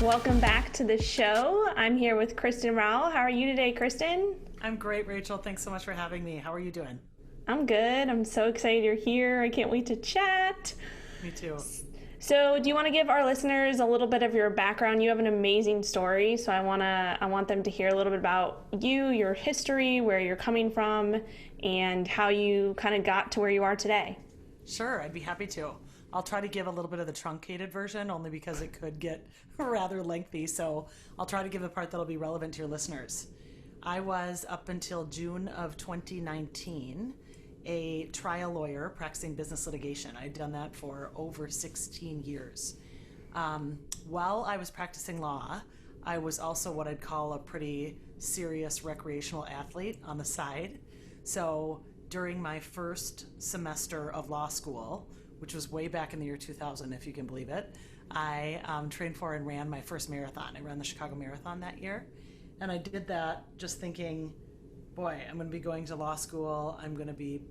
Welcome back to the show. I'm here with Kristin Rowell. How are you today, Kristin? I'm great, Rachel. Thanks so much for having me. How are you doing? I'm good. I'm so excited you're here. I can't wait to chat. Me too. So, do you want to give our listeners a little bit of your background? You have an amazing story, so I want them to hear a little bit about you, your history, where you're coming from, and how you kind of got to where you are today. Sure, I'd be happy to. I'll try to give a little bit of the truncated version, only because it could get rather lengthy, so I'll try to give the part that'll be relevant to your listeners. I was, up until June of 2019, a trial lawyer practicing business litigation. I'd done that for over 16 years. While I was practicing law, I was also what I'd call a pretty serious recreational athlete on the side. So during my first semester of law school, which was way back in the year 2000, if you can believe it, I trained for and ran my first marathon. I ran the Chicago Marathon that year. And I did that just thinking, boy, I'm going to be going to law school. I'm going to be,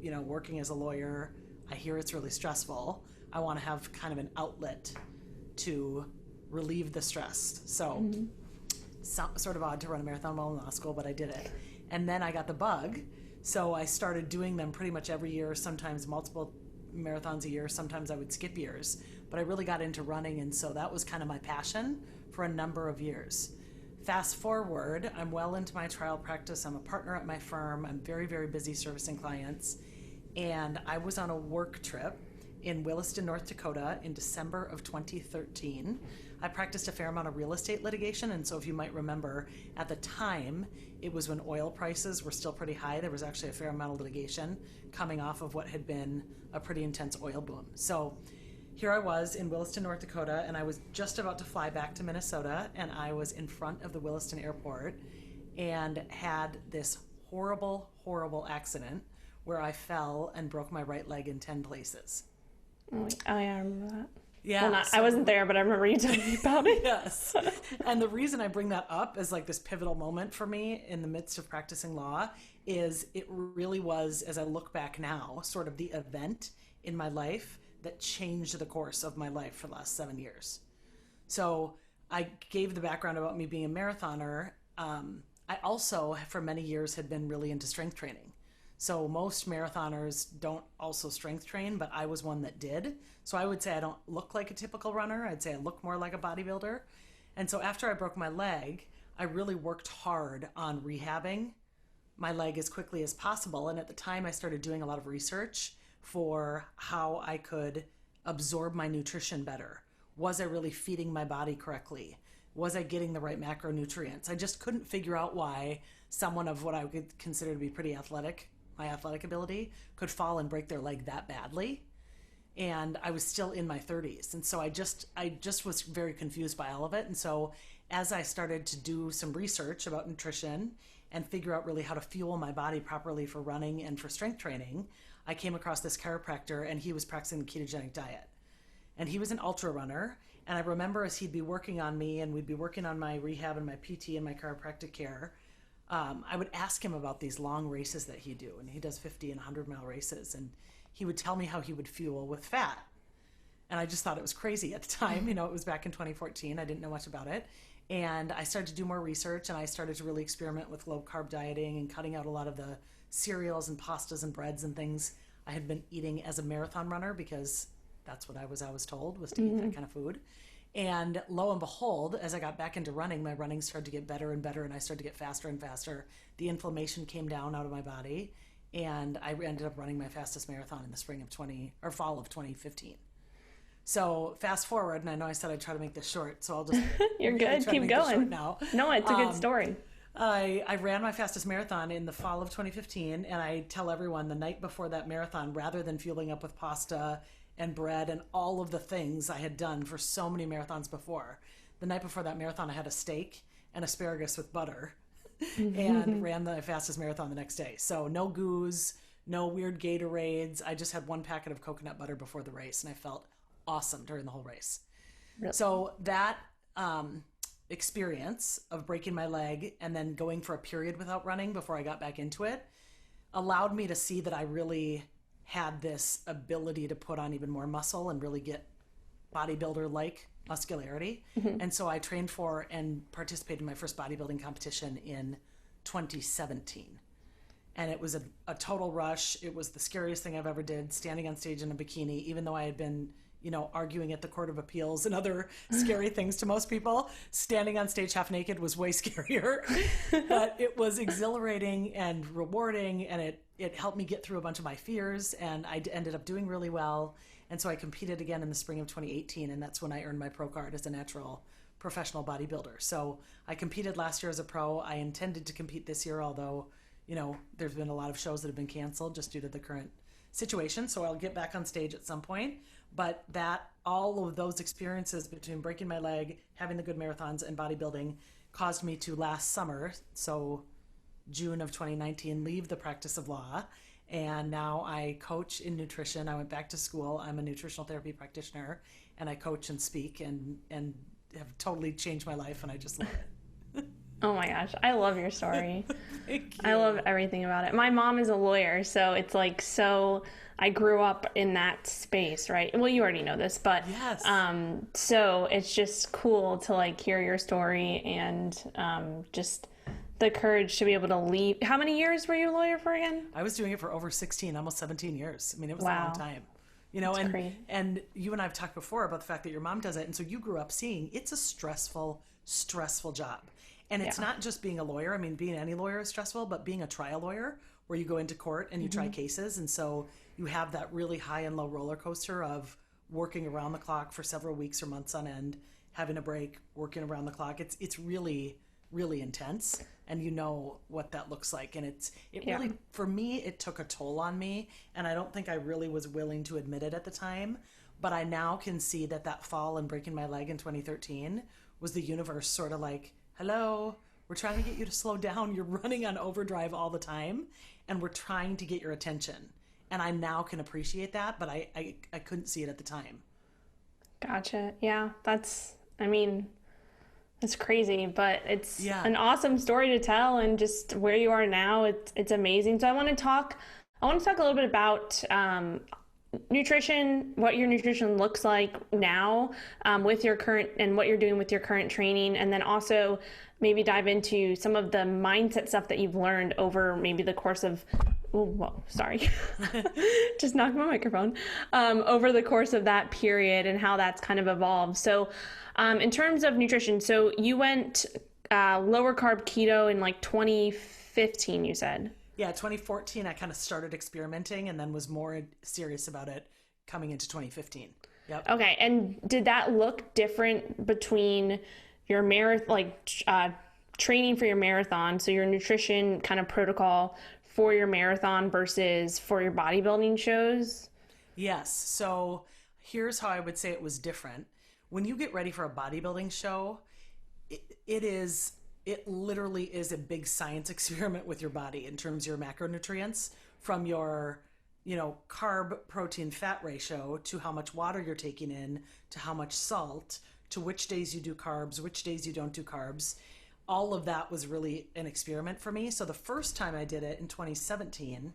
working as a lawyer. I hear it's really stressful. I want to have kind of an outlet to relieve the stress. So, sort of odd to run a marathon while in law school, but I did it. And then I got the bug. So I started doing them pretty much every year, sometimes multiple marathons a year. Sometimes I would skip years. But I really got into running, and so that was kind of my passion for a number of years. Fast forward, I'm well into my trial practice. I'm a partner at my firm. I'm very, very busy servicing clients. And I was on a work trip in Williston, North Dakota in December of 2013. I practiced a fair amount of real estate litigation. And so if you might remember, at the time, it was when oil prices were still pretty high. There was actually a fair amount of litigation coming off of what had been a pretty intense oil boom. So here I was in Williston, North Dakota, and I was just about to fly back to Minnesota, and I was in front of the Williston airport and had this horrible, horrible accident where I fell and broke my right leg in 10 places. Oh, yeah, I remember that. Yeah. Well, I wasn't there, but I remember you telling me about it. Yes. And the reason I bring that up as like this pivotal moment for me in the midst of practicing law is it really was, as I look back now, sort of the event in my life that changed the course of my life for the last 7 years. So I gave the background about me being a marathoner. I also, for many years, had been really into strength training. So most marathoners don't also strength train, but I was one that did. So I would say I don't look like a typical runner. I'd say I look more like a bodybuilder. And so after I broke my leg, I really worked hard on rehabbing my leg as quickly as possible. And at the time, I started doing a lot of research for how I could absorb my nutrition better. Was I really feeding my body correctly? Was I getting the right macronutrients? I just couldn't figure out why someone of what I would consider to be pretty athletic, my athletic ability, could fall and break their leg that badly. And I was still in my 30s. And so I just was very confused by all of it. And so as I started to do some research about nutrition and figure out really how to fuel my body properly for running and for strength training, I came across this chiropractor, and he was practicing the ketogenic diet. And he was an ultra runner. And I remember as he'd be working on me and we'd be working on my rehab and my PT and my chiropractic care, I would ask him about these long races that he'd do. And he does 50 and 100-mile races. And he would tell me how he would fuel with fat. And I just thought it was crazy at the time. It was back in 2014. I didn't know much about it. And I started to do more research, and I started to really experiment with low-carb dieting and cutting out a lot of the cereals and pastas and breads and things I had been eating as a marathon runner, because that's what I was told, was to eat that kind of food. And lo and behold, as I got back into running, my running started to get better and better, and I started to get faster and faster. The inflammation came down out of my body, and I ended up running my fastest marathon in the fall of 2015. So fast forward, and I know I said I'd try to make this short, so I'll just You're good. Keep going. Now. No, it's a good story. I ran my fastest marathon in the fall of 2015, and I tell everyone the night before that marathon, rather than fueling up with pasta and bread and all of the things I had done for so many marathons before, the night before that marathon, I had a steak and asparagus with butter and ran the fastest marathon the next day. So no goos, no weird Gatorades. I just had one packet of coconut butter before the race, and I felt awesome during the whole race. Really? So that experience of breaking my leg and then going for a period without running before I got back into it allowed me to see that I really had this ability to put on even more muscle and really get bodybuilder-like muscularity. And so I trained for and participated in my first bodybuilding competition in 2017. And it was a total rush. It was the scariest thing I've ever did, standing on stage in a bikini, even though I had been, arguing at the Court of Appeals and other scary things to most people. Standing on stage half naked was way scarier. But it was exhilarating and rewarding, and it helped me get through a bunch of my fears, and I ended up doing really well. And so I competed again in the spring of 2018, and that's when I earned my pro card as a natural professional bodybuilder. So I competed last year as a pro. I intended to compete this year, although there's been a lot of shows that have been canceled just due to the current situation. So I'll get back on stage at some point. But all of those experiences between breaking my leg, having the good marathons, and bodybuilding caused me to last summer, so June of 2019, leave the practice of law. And now I coach in nutrition. I went back to school. I'm a nutritional therapy practitioner, and I coach and speak and have totally changed my life, and I just love it. Oh my gosh, I love your story. Thank you. I love everything about it. My mom is a lawyer, so it's like I grew up in that space, right? Well, you already know this, but yes. So it's just cool to like hear your story and just the courage to be able to leave. How many years were you a lawyer for again? I was doing it for over 16, almost 17 years. I mean, it was Wow. a long time. And you and I have talked before about the fact that your mom does it, and so you grew up seeing it's a stressful job. And it's not just being a lawyer. I mean, being any lawyer is stressful, but being a trial lawyer where you go into court and you try cases. And so you have that really high and low roller coaster of working around the clock for several weeks or months on end, having a break, working around the clock. It's really, really intense. And you know what that looks like. And really, for me, it took a toll on me. And I don't think I really was willing to admit it at the time. But I now can see that fall and breaking my leg in 2013 was the universe sort of like, hello, we're trying to get you to slow down. You're running on overdrive all the time, and we're trying to get your attention. And I now can appreciate that, but I couldn't see it at the time. Gotcha. Yeah, that's crazy, but it's an awesome story to tell, and just where you are now, it's amazing. So I want to talk a little bit about nutrition, what your nutrition looks like now with your current, and what you're doing with your current training, and then also maybe dive into some of the mindset stuff that you've learned over maybe the course of just knocked my microphone, over the course of that period and how that's kind of evolved. So in terms of nutrition, so you went lower carb keto in like 2015, you said? Yeah, 2014, I kind of started experimenting and then was more serious about it coming into 2015. Yep. Okay. And did that look different between your training for your marathon, so your nutrition kind of protocol for your marathon versus for your bodybuilding shows? Yes. So here's how I would say it was different. When you get ready for a bodybuilding show, it literally is a big science experiment with your body in terms of your macronutrients, from your, carb, protein, fat ratio to how much water you're taking in, to how much salt, to which days you do carbs, which days you don't do carbs. All of that was really an experiment for me. So the first time I did it in 2017,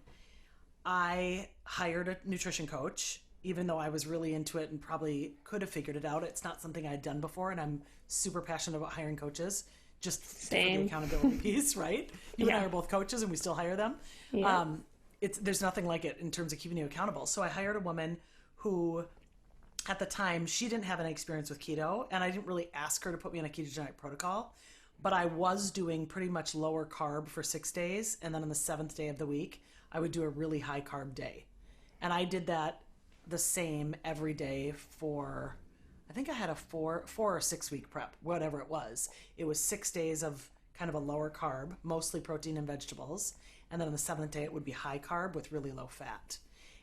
I hired a nutrition coach, even though I was really into it and probably could have figured it out. It's not something I'd done before, and I'm super passionate about hiring coaches. Just for the accountability piece, right? You and I are both coaches, and we still hire them. Yeah. There's nothing like it in terms of keeping you accountable. So I hired a woman who, at the time, she didn't have any experience with keto, and I didn't really ask her to put me on a ketogenic protocol, but I was doing pretty much lower carb for 6 days, and then on the 7th day of the week, I would do a really high carb day. And I did that the same every day for, I think I had a 4 or 6 week prep, whatever it was. It was 6 days of kind of a lower carb, mostly protein and vegetables. And then on the 7th day, it would be high carb with really low fat.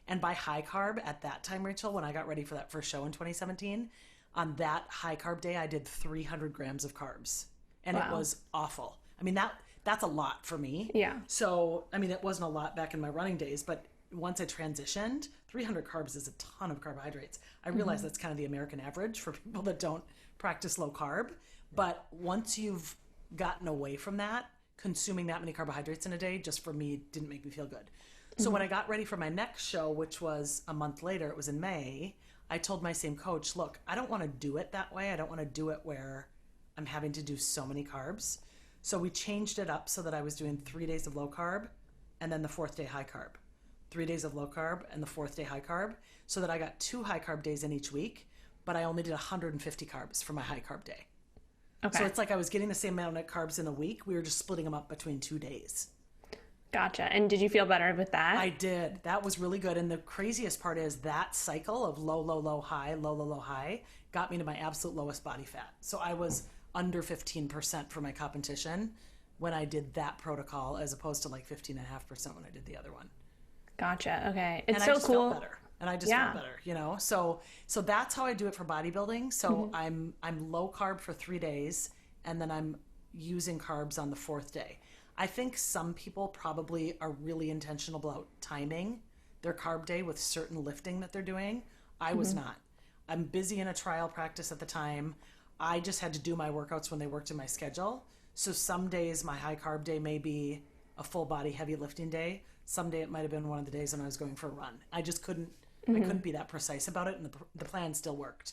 And by high carb at that time, Rachel, when I got ready for that first show in 2017, on that high carb day, I did 300 grams of carbs. And It was awful. I mean, that's a lot for me. Yeah. So, I mean, it wasn't a lot back in my running days, but once I transitioned, 300 carbs is a ton of carbohydrates. I realize that's kind of the American average for people that don't practice low carb. But once you've gotten away from that, consuming that many carbohydrates in a day, just for me, didn't make me feel good. So when I got ready for my next show, which was a month later, it was in May, I told my same coach, look, I don't want to do it that way. I don't want to do it where I'm having to do so many carbs. So we changed it up so that I was doing 3 days of low carb and then the 4th day high carb. 3 days of low carb and the 4th day high carb, so that I got 2 high carb days in each week, but I only did 150 carbs for my high carb day. Okay. So it's like I was getting the same amount of carbs in a week. We were just splitting them up between 2 days. Gotcha. And did you feel better with that? I did. That was really good. And the craziest part is that cycle of low, low, low, high, low, low, low, high got me to my absolute lowest body fat. So I was under 15% for my competition when I did that protocol, as opposed to like 15.5% when I did the other one. Gotcha. Okay. It's and so I just cool. Felt better. And I just felt better, you know? So that's how I do it for bodybuilding. So I'm low carb for 3 days, and then I'm using carbs on the 4th day. I think some people probably are really intentional about timing their carb day with certain lifting that they're doing. I was not. I'm busy in a trial practice at the time. I just had to do my workouts when they worked in my schedule. So some days my high carb day may be a full body heavy lifting day. Someday it might have been one of the days when I was going for a run. I just couldn't, I couldn't be that precise about it, and the plan still worked.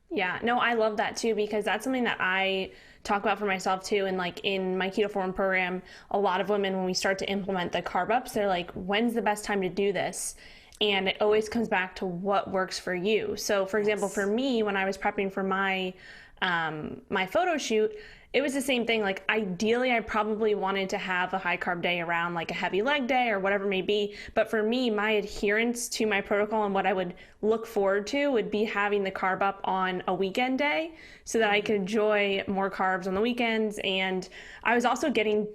Yeah, no, I love that too, because that's something that I talk about for myself too. And like in my keto form program, a lot of women, when we start to implement the carb ups, they're like, when's the best time to do this? And it always comes back to what works for you. So for example, for me, when I was prepping for my my photo shoot, it was the same thing. Like ideally, I probably wanted to have a high carb day around like a heavy leg day or whatever it may be. But for me, my adherence to my protocol and what I would look forward to would be having the carb up on a weekend day so that I could enjoy more carbs on the weekends. And I was also getting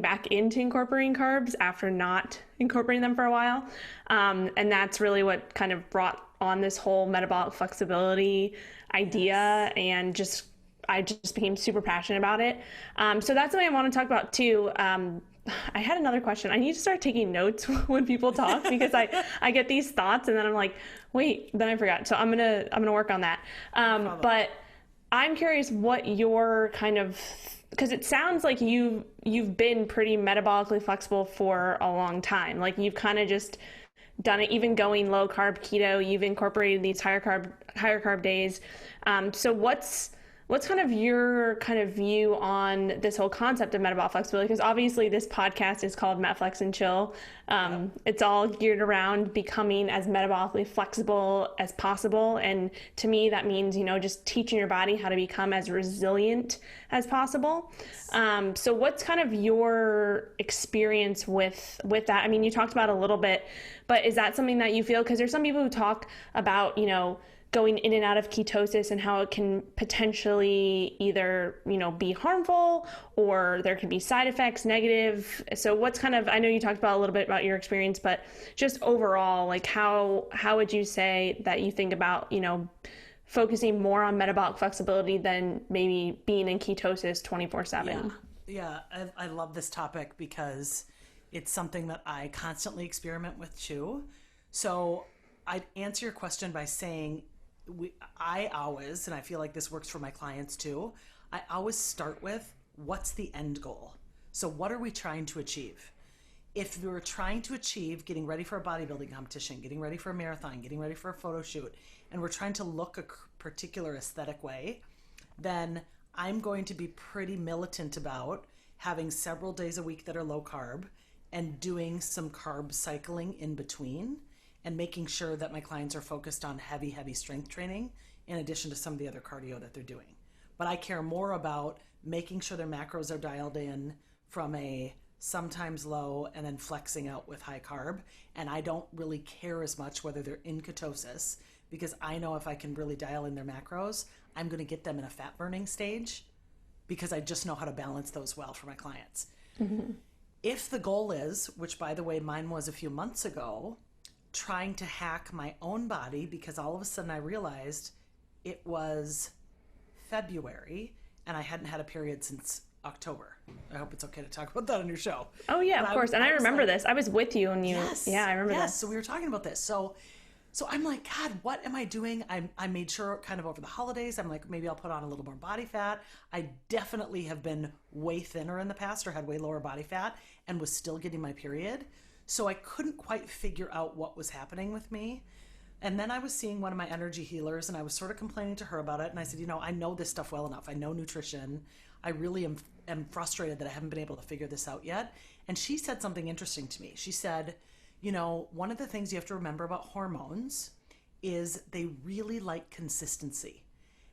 back into incorporating carbs after not incorporating them for a while. And that's really what kind of brought on this whole metabolic flexibility idea, and I just became super passionate about it. So that's something I want to talk about too. I had another question. I need to start taking notes when people talk, because I get these thoughts and then I'm like, wait, then I forgot. So I'm gonna work on that. But I'm curious what your kind of, because it sounds like you've been pretty metabolically flexible for a long time. Like you've kind of just done it, even going low carb keto. You've incorporated these higher carb days. So what's kind of your kind of view on this whole concept of metabolic flexibility? Because obviously this podcast is called Metflex and Chill. It's all geared around becoming as metabolically flexible as possible. And to me, that means, just teaching your body how to become as resilient as possible. So what's kind of your experience with that? I mean, you talked about it a little bit, but is that something that you feel? Because there's some people who talk about, going in and out of ketosis and how it can potentially either, be harmful, or there could be side effects, negative. So what's kind of, I know you talked about a little bit about your experience, but just overall, like how would you say that you think about, focusing more on metabolic flexibility than maybe being in ketosis 24/7? Yeah. I love this topic because it's something that I constantly experiment with too. So I'd answer your question by saying, I always, and I feel like this works for my clients too, I always start with, what's the end goal? So what are we trying to achieve? If we're trying to achieve getting ready for a bodybuilding competition, getting ready for a marathon, getting ready for a photo shoot, and we're trying to look a particular aesthetic way, then I'm going to be pretty militant about having several days a week that are low carb and doing some carb cycling in between, and making sure that my clients are focused on heavy strength training in addition to some of the other cardio that they're doing. But I care more about making sure their macros are dialed in from a sometimes low and then flexing out with high carb. And I don't really care as much whether they're in ketosis, because I know if I can really dial in their macros, I'm going to get them in a fat burning stage, because I just know how to balance those well for my clients. Mm-hmm. If the goal is, which by the way, mine was a few months ago, trying to hack my own body, because all of a sudden I realized it was February and I hadn't had a period since October. I hope it's okay to talk about that on your show. Oh yeah, of course. And I remember this. I was with you and you. Yes, yeah, I remember this. So we were talking about this. So I'm like, God, what am I doing? I made sure kind of over the holidays, I'm like, maybe I'll put on a little more body fat. I definitely have been way thinner in the past, or had way lower body fat, and was still getting my period. So I couldn't quite figure out what was happening with me. And then I was seeing one of my energy healers, and I was sort of complaining to her about it. And I said, I know this stuff well enough. I know nutrition. I really am frustrated that I haven't been able to figure this out yet. And she said something interesting to me. She said, one of the things you have to remember about hormones is they really like consistency.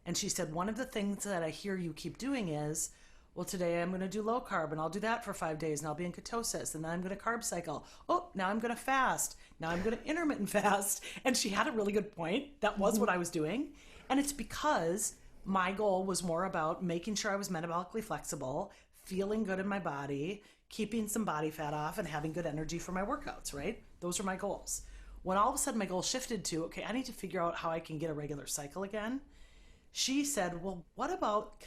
And she said, one of the things that I hear you keep doing is, well, today I'm going to do low carb, and I'll do that for 5 days, and I'll be in ketosis, and then I'm going to carb cycle. Oh, now I'm going to fast. Now I'm going to intermittent fast. And she had a really good point. That was what I was doing. And it's because my goal was more about making sure I was metabolically flexible, feeling good in my body, keeping some body fat off, and having good energy for my workouts, right? Those are my goals. When all of a sudden my goal shifted to, okay, I need to figure out how I can get a regular cycle again, she said, well, what about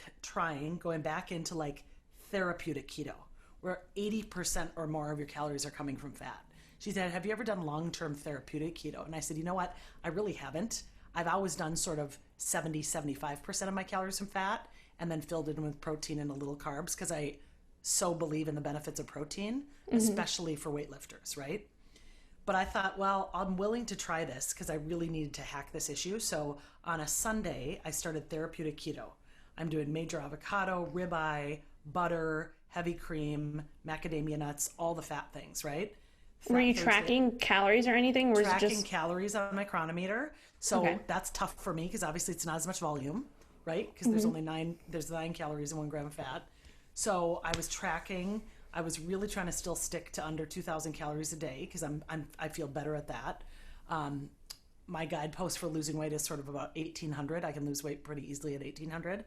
going back into like therapeutic keto, where 80% or more of your calories are coming from fat? She said, have you ever done long-term therapeutic keto? And I said, you know what? I really haven't. I've always done sort of 75% of my calories from fat, and then filled in with protein and a little carbs, because I so believe in the benefits of protein, especially for weightlifters, right? But I thought, well, I'm willing to try this because I really needed to hack this issue. So on a Sunday, I started therapeutic keto. I'm doing major avocado, ribeye, butter, heavy cream, macadamia nuts, all the fat things, right? Were you tracking calories or anything? Or tracking calories on my chronometer. So that's tough for me because obviously it's not as much volume, right? Because there's only 9 calories in 1 gram of fat. So I was tracking. I was really trying to still stick to under 2,000 calories a day because I feel better at that. My guidepost for losing weight is sort of about 1,800. I can lose weight pretty easily at 1,800,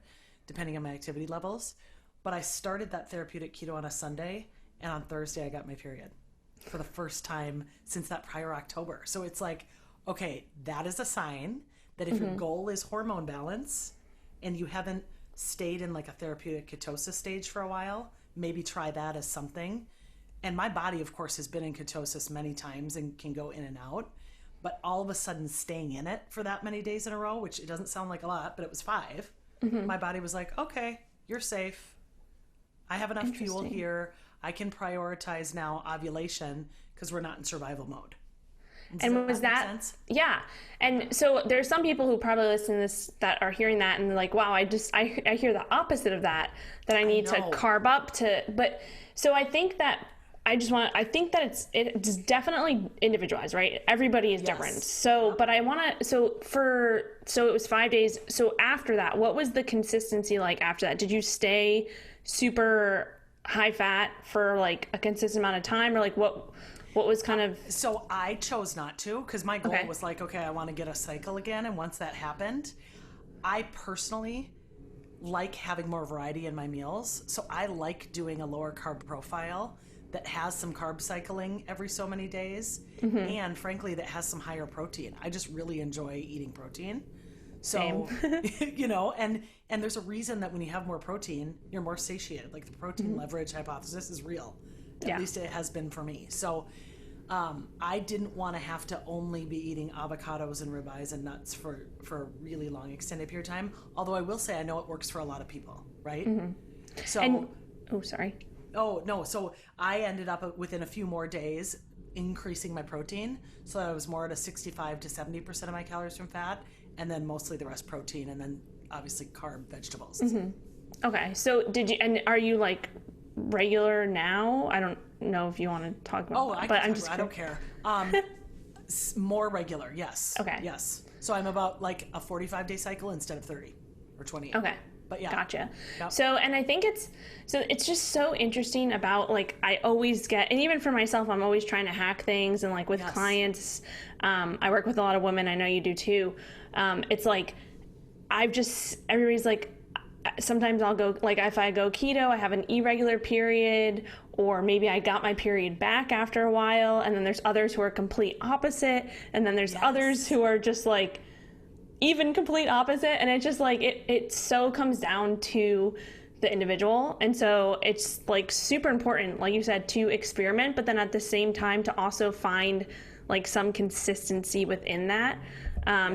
depending on my activity levels. But I started that therapeutic keto on a Sunday, and on Thursday I got my period for the first time since that prior October. So it's like, okay, that is a sign that if your goal is hormone balance and you haven't stayed in like a therapeutic ketosis stage for a while, maybe try that as something. And my body, of course, has been in ketosis many times and can go in and out. But all of a sudden staying in it for that many days in a row, which it doesn't sound like a lot, but it was 5, my body was like, okay, you're safe. I have enough fuel here. I can prioritize now ovulation because we're not in survival mode. And was that, yeah. And so there's some people who probably listen to this that are hearing that and they're like, wow, I hear the opposite of that I need to carb up to, but so I think that it's definitely individualized, right? Everybody is different. So, but I want to, so it was 5 days. So after that, what was the consistency like after that? Did you stay super high fat for like a consistent amount of time, or like what was kind of... So I chose not to because my goal was like, okay, I want to get a cycle again. And once that happened, I personally like having more variety in my meals. So I like doing a lower carb profile that has some carb cycling every so many days. And frankly, that has some higher protein. I just really enjoy eating protein. So, and there's a reason that when you have more protein, you're more satiated. Like the protein leverage hypothesis is real. At least it has been for me. So I didn't want to have to only be eating avocados and ribeyes and nuts for a really long extended period of time. Although I will say I know it works for a lot of people, right? So, Oh, no. So I ended up within a few more days increasing my protein. So I was more at a 65 to 70% of my calories from fat, and then mostly the rest protein, and then obviously carb vegetables. Okay. So are you like regular now? I don't know if you want to talk about that, I don't care. More regular, yes. Okay. Yes. So I'm about like a 45-day cycle instead of 30 or 28. Okay. But yeah. Gotcha. Yep. So, and I think it's just so interesting about like, I always get, and even for myself, I'm always trying to hack things, and like with clients, I work with a lot of women, I know you do too. It's like, everybody's like, sometimes I'll go, like if I go keto, I have an irregular period, or maybe I got my period back after a while. And then there's others who are complete opposite. And then there's others who are just like, even complete opposite. And it's just like it so comes down to the individual. And so it's like super important, like you said, to experiment, but then at the same time to also find like some consistency within that.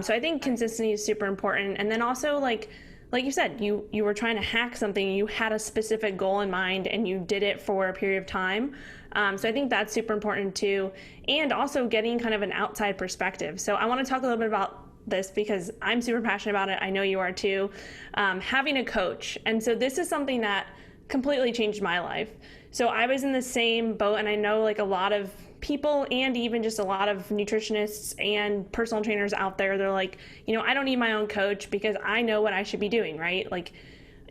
So I think consistency is super important. And then also like like you said, you were trying to hack something, you had a specific goal in mind and you did it for a period of time. So I think that's super important too. And also getting kind of an outside perspective. So I want to talk a little bit about this because I'm super passionate about it. I know you are too. Having a coach. And so this is something that completely changed my life. So I was in the same boat, and I know like a lot of people and even just a lot of nutritionists and personal trainers out there, they're like, you know, I don't need my own coach because I know what I should be doing, right? Like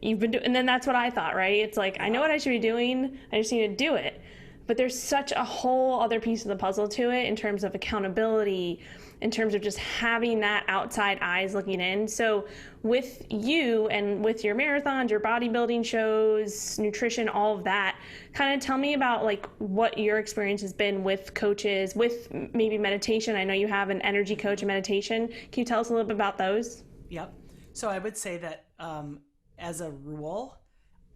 you've been doing, and then that's what I thought, right? It's like, I know what I should be doing. I just need to do it. But there's such a whole other piece of the puzzle to it in terms of accountability, in terms of just having that outside eyes looking in. So with you and with your marathons, your bodybuilding shows, nutrition, all of that, kind of tell me about like what your experience has been with coaches, with maybe meditation. I know you have an energy coach and meditation. Can you tell us a little bit about those? Yep. So I would say that as a rule,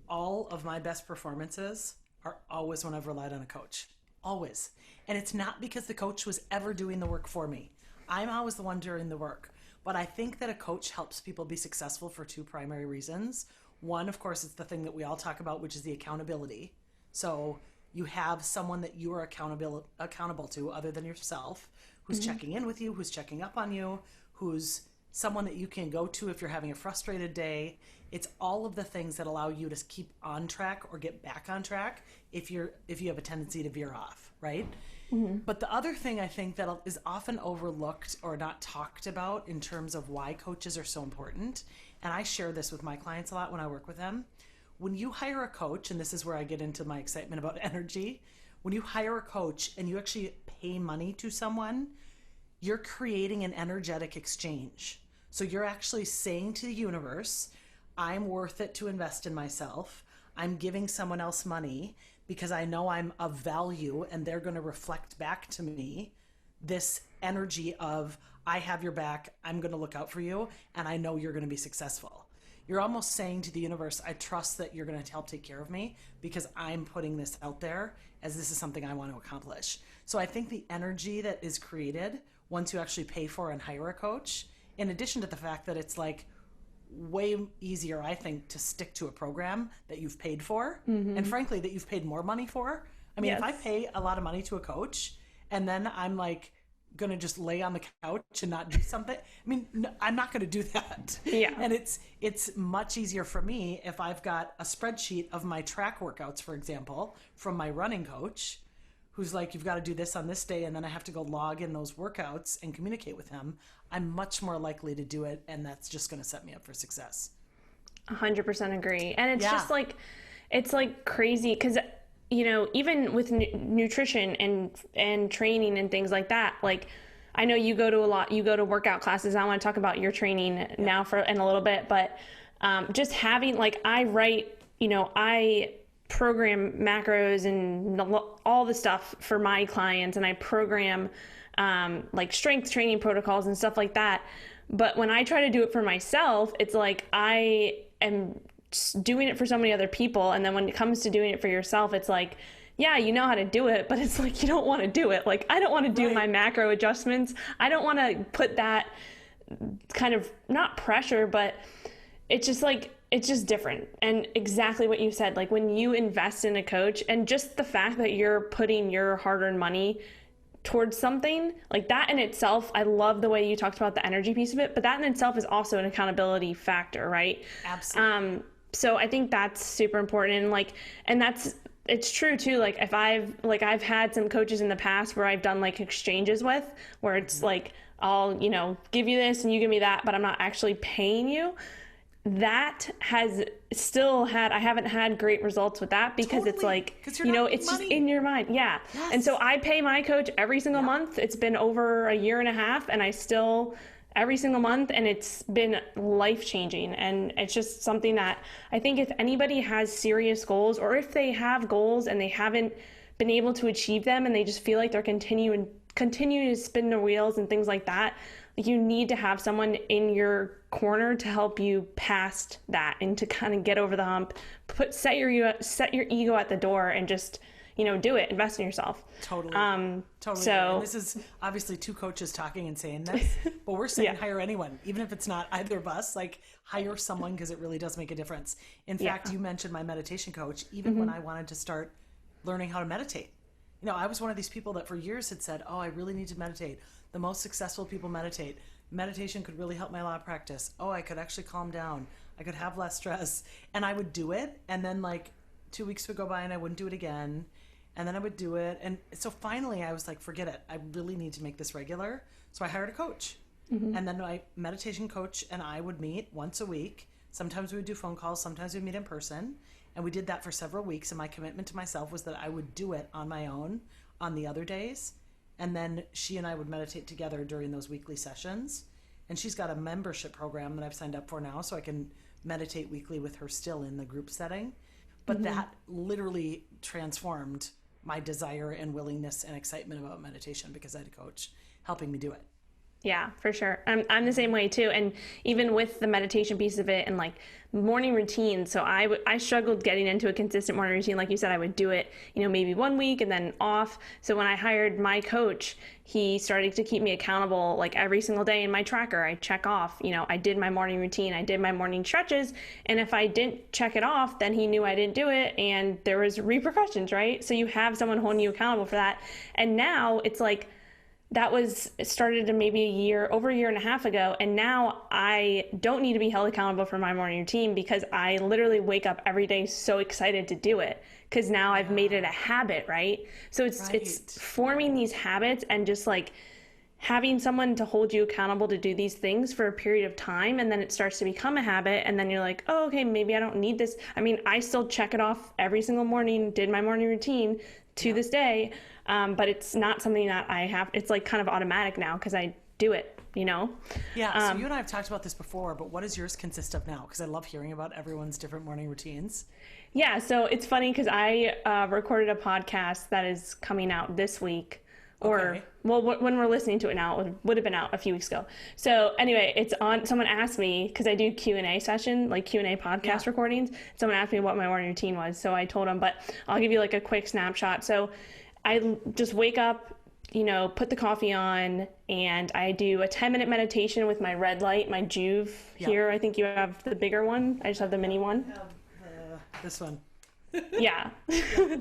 all of my best performances are always when I've relied on a coach. Always. And it's not because the coach was ever doing the work for me. I'm always the one doing the work. But I think that a coach helps people be successful for two primary reasons. One, of course, is the thing that we all talk about, which is the accountability. So you have someone that you are accountable to other than yourself, who's checking in with you, who's checking up on you, who's someone that you can go to if you're having a frustrated day. It's all of the things that allow you to keep on track or get back on track if you have a tendency to veer off, right? But the other thing I think that is often overlooked or not talked about in terms of why coaches are so important, and I share this with my clients a lot when I work with them, when you hire a coach, and this is where I get into my excitement about energy, when you hire a coach and you actually pay money to someone, you're creating an energetic exchange. So you're actually saying to the universe, I'm worth it to invest in myself. I'm giving someone else money because I know I'm of value and they're going to reflect back to me this energy of, I have your back, I'm going to look out for you, and I know you're going to be successful. You're almost saying to the universe, I trust that you're going to help take care of me because I'm putting this out there as this is something I want to accomplish. So I think the energy that is created once you actually pay for and hire a coach, in addition to the fact that it's like way easier, I think, to stick to a program that you've paid for, and frankly, that you've paid more money for. I mean, if I pay a lot of money to a coach and then I'm like going to just lay on the couch and not do something, I mean, no, I'm not going to do that. Yeah. And it's much easier for me if I've got a spreadsheet of my track workouts, for example, from my running coach, who's like, you've got to do this on this day, and then I have to go log in those workouts and communicate with him. I'm much more likely to do it, and that's just going to set me up for success. 100% agree. And it's just like, it's like crazy because, you know, even with nutrition and training and things like that, like I know you go to workout classes. I want to talk about your training now in a little bit, but just having, like, I program macros and all the stuff for my clients, and I program like strength training protocols and stuff like that. But when I try to do it for myself, it's like I am doing it for so many other people, and then when it comes to doing it for yourself, it's like, yeah, you know how to do it, but it's like you don't want to do it. Like, I don't want to do my macro adjustments. I don't want to put that kind of, not pressure, but it's just like, it's just different. And exactly what you said, like when you invest in a coach, and just the fact that you're putting your hard-earned money towards something like that in itself, I love the way you talked about the energy piece of it, but that in itself is also an accountability factor, right? Absolutely. So I think that's super important. And it's true too. Like if I've had some coaches in the past where I've done like exchanges with, where it's like, I'll, give you this and you give me that, but I'm not actually paying you. That has still I haven't had great results with that because it's like, it's just in your mind. Yeah. Yes. And so I pay my coach every single month. It's been over a year and a half, and I still every single month, and it's been life-changing. And it's just something that I think if anybody has serious goals, or if they have goals and they haven't been able to achieve them and they just feel like they're continuing to spin their wheels and things like that, you need to have someone in your corner to help you past that and to kind of get over the hump, set your ego at the door, and just, do it, invest in yourself. Totally. Totally. So, and this is obviously two coaches talking and saying this, but we're saying hire anyone, even if it's not either of us, like hire someone, because it really does make a difference. In fact, you mentioned my meditation coach, even when I wanted to start learning how to meditate. I was one of these people that for years had said, oh, I really need to meditate. The most successful people meditate. Meditation could really help my law practice. Oh, I could actually calm down. I could have less stress. And I would do it. And then like 2 weeks would go by and I wouldn't do it again. And then I would do it. And so finally I was like, forget it. I really need to make this regular. So I hired a coach. And then my meditation coach and I would meet once a week. Sometimes we would do phone calls. Sometimes we'd meet in person. And we did that for several weeks. And my commitment to myself was that I would do it on my own on the other days. And then she and I would meditate together during those weekly sessions. And she's got a membership program that I've signed up for now, so I can meditate weekly with her still in the group setting. But that literally transformed my desire and willingness and excitement about meditation, because I had a coach helping me do it. Yeah, for sure. I'm the same way too. And even with the meditation piece of it and like morning routine. So I struggled getting into a consistent morning routine. Like you said, I would do it, maybe 1 week and then off. So when I hired my coach, he started to keep me accountable like every single day in my tracker. I check off, I did my morning routine, I did my morning stretches. And if I didn't check it off, then he knew I didn't do it. And there was repercussions, right? So you have someone holding you accountable for that. And now it's like, it started maybe over a year and a half ago. And now I don't need to be held accountable for my morning routine, because I literally wake up every day so excited to do it, because now I've made it a habit, right? So it's forming these habits and just like having someone to hold you accountable to do these things for a period of time. And then it starts to become a habit. And then you're like, oh, okay, maybe I don't need this. I mean, I still check it off every single morning, did my morning routine to this day. But it's not something that I have. It's like kind of automatic now because I do it, Yeah. So you and I have talked about this before, but what does yours consist of now? Because I love hearing about everyone's different morning routines. Yeah. So it's funny because I recorded a podcast that is coming out this week. When we're listening to it now, it would have been out a few weeks ago. So anyway, it's on, someone asked me, because I do Q&A session, like Q&A podcast recordings. Someone asked me what my morning routine was. So I told them, but I'll give you like a quick snapshot. So I just wake up, put the coffee on, and I do a 10-minute meditation with my red light, my Juve here. I think you have the bigger one. I just have the mini one. This one. Yeah.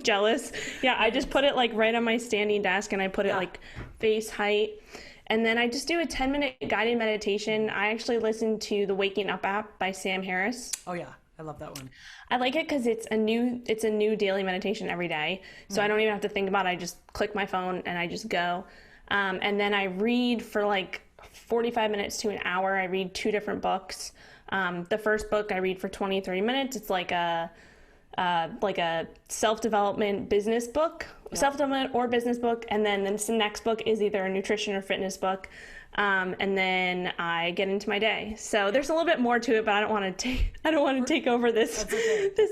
Jealous. Yeah. I just put it like right on my standing desk, and I put it like face height. And then I just do a 10-minute guided meditation. I actually listen to the Waking Up app by Sam Harris. Oh yeah. I love that one. I like it because it's a new daily meditation every day. So I don't even have to think about it. I just click my phone and I just go. And then I read for like 45 minutes to an hour. I read 2 different books. The first book I read for 23 minutes. It's like a self-development business book, self-development or business book. And then the next book is either a nutrition or fitness book. And then I get into my day. So there's a little bit more to it, but I don't want to take over this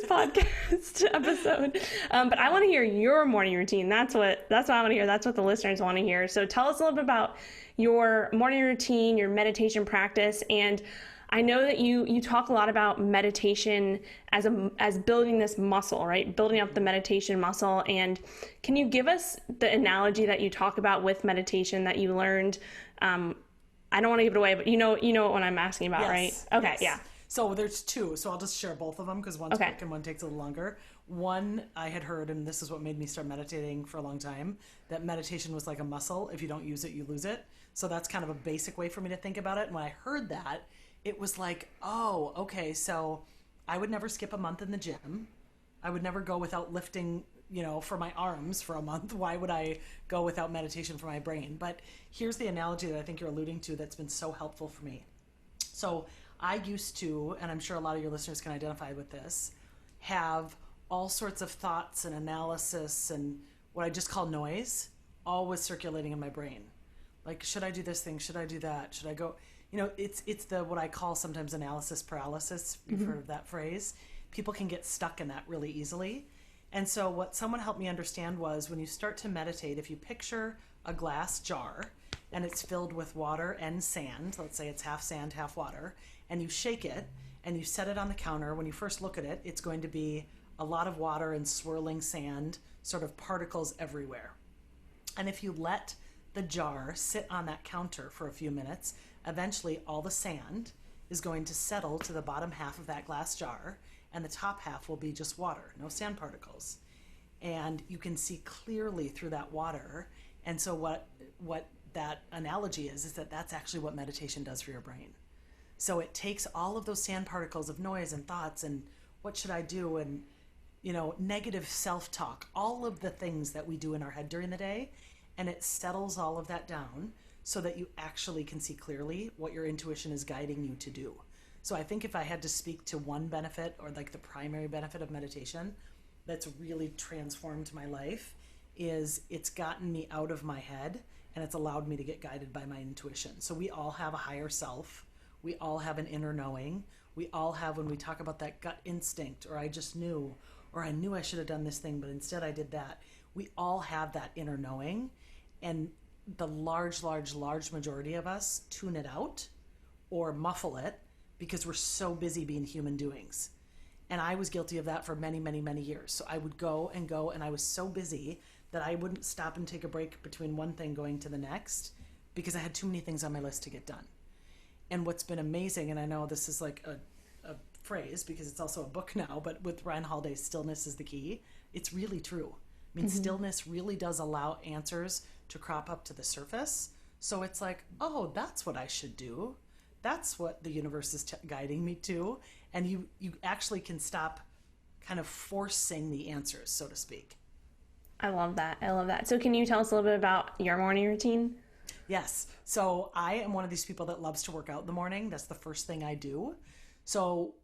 podcast episode. But I want to hear your morning routine. That's what I want to hear. That's what the listeners want to hear. So tell us a little bit about your morning routine, your meditation practice. And I know that you talk a lot about meditation as building this muscle, right? Building up the meditation muscle. And can you give us the analogy that you talk about with meditation that you learned? I don't want to give it away, but you know what I'm asking about, right? Okay, yeah. So there's 2. So I'll just share both of them because one's quick and one takes a little longer. One, I had heard, and this is what made me start meditating for a long time, that meditation was like a muscle. If you don't use it, you lose it. So that's kind of a basic way for me to think about it. And when I heard that, it was like, oh, okay, so I would never skip a month in the gym. I would never go without lifting, for my arms for a month. Why would I go without meditation for my brain? But here's the analogy that I think you're alluding to that's been so helpful for me. So I used to, and I'm sure a lot of your listeners can identify with this, have all sorts of thoughts and analysis and what I just call noise always circulating in my brain. Like, should I do this thing? Should I do that? Should I go? It's the what I call sometimes analysis paralysis. You've heard of that phrase. People can get stuck in that really easily. And so what someone helped me understand was when you start to meditate, if you picture a glass jar and it's filled with water and sand, let's say it's half sand, half water, and you shake it and you set it on the counter, when you first look at it, it's going to be a lot of water and swirling sand, sort of particles everywhere. And if you let the jar sit on that counter for a few minutes, eventually all the sand is going to settle to the bottom half of that glass jar, and the top half will be just water, no sand particles. And you can see clearly through that water. And so what that analogy is that that's actually what meditation does for your brain. So it takes all of those sand particles of noise and thoughts and what should I do, and negative self-talk, all of the things that we do in our head during the day, and it settles all of that down so that you actually can see clearly what your intuition is guiding you to do. So I think if I had to speak to one benefit, or like the primary benefit of meditation that's really transformed my life, is it's gotten me out of my head and it's allowed me to get guided by my intuition. So we all have a higher self. We all have an inner knowing. We all have, when we talk about that gut instinct, or I just knew, or I knew I should have done this thing, but instead I did that. We all have that inner knowing, and the large majority of us tune it out or muffle it because we're so busy being human doings. And I was guilty of that for many, many, many years. So I would go, and I was so busy that I wouldn't stop and take a break between one thing going to the next because I had too many things on my list to get done. And what's been amazing, and I know this is like a phrase because it's also a book now, but with Ryan Holiday's Stillness Is The Key, it's really true. I mean, stillness really does allow answers to crop up to the surface. So it's like, oh, that's what I should do. That's what the universe is guiding me to. And you actually can stop kind of forcing the answers, so to speak. I love that. So can you tell us a little bit about your morning routine? Yes. So I am one of these people that loves to work out in the morning. That's the first thing I do. So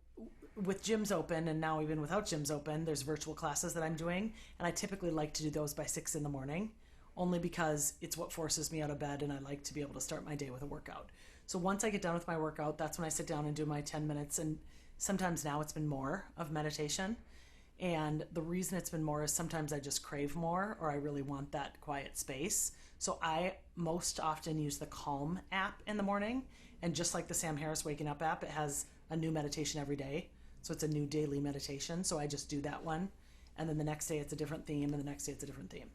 with gyms open, and now even without gyms open, there's virtual classes that I'm doing. And I typically like to do those by 6 a.m, only because it's what forces me out of bed, and I like to be able to start my day with a workout. So once I get done with my workout, that's when I sit down and do my 10 minutes. And sometimes now it's been more of meditation. And the reason it's been more is sometimes I just crave more, or I really want that quiet space. So I most often use the Calm app in the morning. And just like the Sam Harris Waking Up app, it has a new meditation every day. So it's a new daily meditation. So I just do that one. And then the next day it's a different theme, and the next day it's a different theme.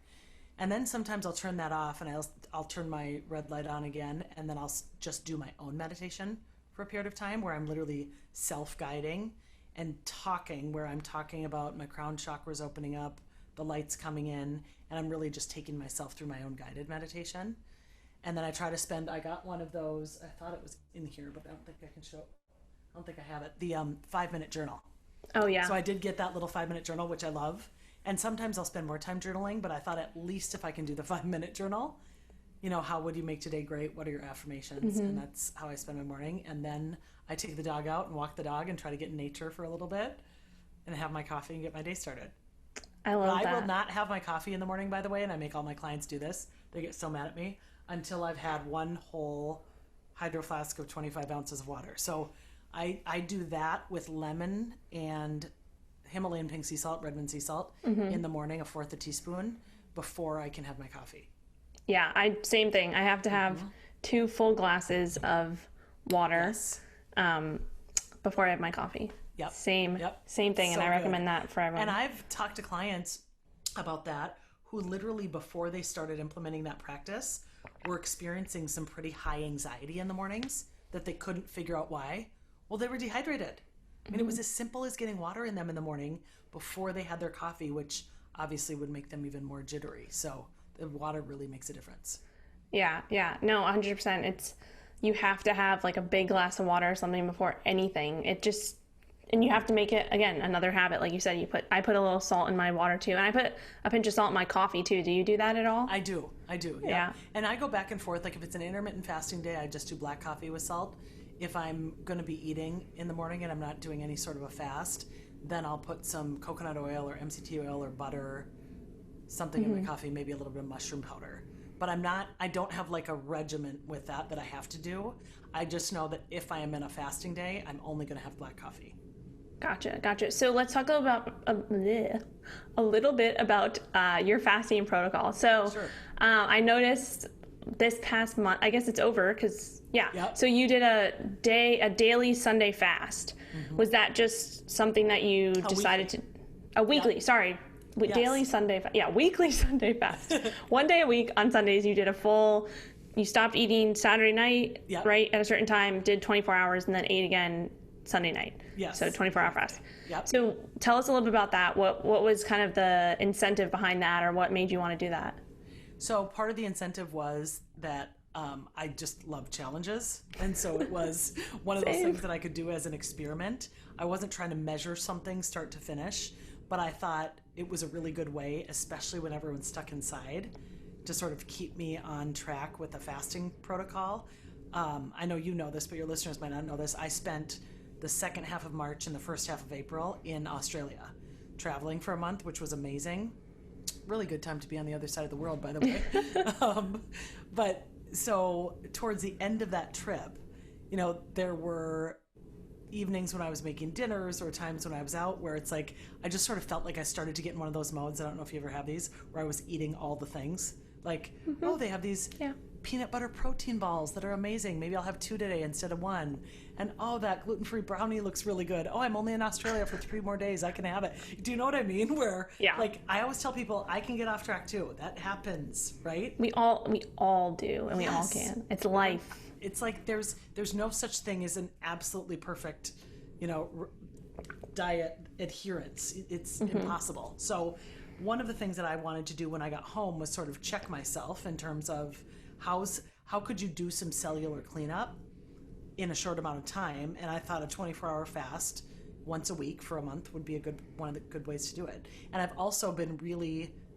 And then sometimes I'll turn that off, and I'll turn my red light on again, and then I'll just do my own meditation for a period of time where I'm literally self-guiding and talking, where I'm talking about my crown chakras opening up, the lights coming in, and I'm really just taking myself through my own guided meditation. And then I try to I got one of those, I thought it was in here, but I don't think I have it, the 5-minute journal. Oh yeah. So I did get that little 5-minute journal, which I love. And sometimes I'll spend more time journaling, but I thought at least if I can do the 5-minute journal, how would you make today great? What are your affirmations? And that's how I spend my morning. And then I take the dog out and walk the dog and try to get in nature for a little bit and have my coffee and get my day started. I love that. I will not have my coffee in the morning, by the way, and I make all my clients do this. They get so mad at me until I've had one whole hydro flask of 25 ounces of water. So I do that with lemon and Himalayan pink sea salt, Redmond sea salt in the morning, 1/4 teaspoon, before I can have my coffee. Yeah, same thing. I have to have 2 full glasses of water before I have my coffee. Yep. Same thing, So and I recommend good. that for everyone. And I've talked to clients about that who literally, before they started implementing that practice, were experiencing some pretty high anxiety in the mornings that they couldn't figure out why. Well, they were dehydrated. I mean, it was as simple as getting water in them in the morning before they had their coffee, which obviously would make them even more jittery. So the water really makes a difference. Yeah. No, 100%. You have to have like a big glass of water or something before anything. And you have to make it, again, another habit. Like you said, I put a little salt in my water too. And I put a pinch of salt in my coffee too. Do you do that at all? I do. Yeah. And I go back and forth. Like if it's an intermittent fasting day, I just do black coffee with salt. If I'm going to be eating in the morning and I'm not doing any sort of a fast, then I'll put some coconut oil or MCT oil or butter, something in my coffee, maybe a little bit of mushroom powder. But I don't have like a regimen with that I have to do. I just know that if I am in a fasting day, I'm only going to have black coffee. Gotcha. So let's talk about a little bit about your fasting protocol. So Sure. I noticed this past month, I guess it's over because Yep. So you did a daily Sunday fast. Was that just something that you decided to? a weekly, sorry. Daily Sunday, weekly Sunday fast. One day a week on Sundays, you did you stopped eating Saturday night, right, at a certain time, did 24 hours, and then ate again Sunday night. Yes. So 24-hour fast. Yep. So tell us a little bit about that. What was kind of the incentive behind that, or what made you want to do that? So part of the incentive was that I just love challenges. And so it was one of those things that I could do as an experiment. I wasn't trying to measure something start to finish, but I thought it was a really good way, especially when everyone's stuck inside, to sort of keep me on track with a fasting protocol. I know you know this, but your listeners might not know this. I spent the second half of March and the first half of April in Australia, traveling for a month, which was amazing. Really good time to be on the other side of the world, by the way. But so towards the end of that trip, there were evenings when I was making dinners or times when I was out where it's like, I just sort of felt like I started to get in one of those modes. I don't know if you ever have these, where I was eating all the things. Like, oh, they have these peanut butter protein balls that are amazing. Maybe I'll have 2 today instead of 1. And oh, that gluten-free brownie looks really good. Oh, I'm only in Australia for 3 more days. I can have it. Do you know what I mean? Where, like, I always tell people I can get off track too. That happens, right? We all do, and we all can. It's life. It's like there's no such thing as an absolutely perfect, diet adherence. It's impossible. So one of the things that I wanted to do when I got home was sort of check myself in terms of how could you do some cellular cleanup in a short amount of time. And I thought a 24-hour fast once a week for a month would be one of the good ways to do it. And I've also been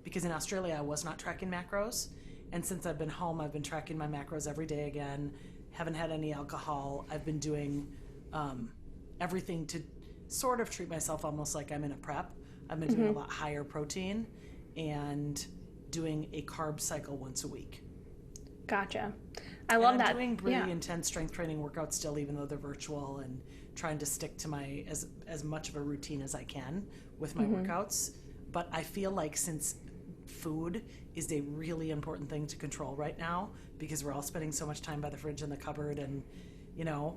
because in Australia I was not tracking macros, and since I've been home I've been tracking my macros every day again. Haven't had any alcohol. I've been doing everything to sort of treat myself almost like I'm in a prep. I've been doing a lot higher protein and doing a carb cycle once a week. Gotcha. I love that. I'm doing really intense strength training workouts still, even though they're virtual, and trying to stick to my as much of a routine as I can with my workouts. But I feel like since food is a really important thing to control right now, because we're all spending so much time by the fridge and the cupboard, and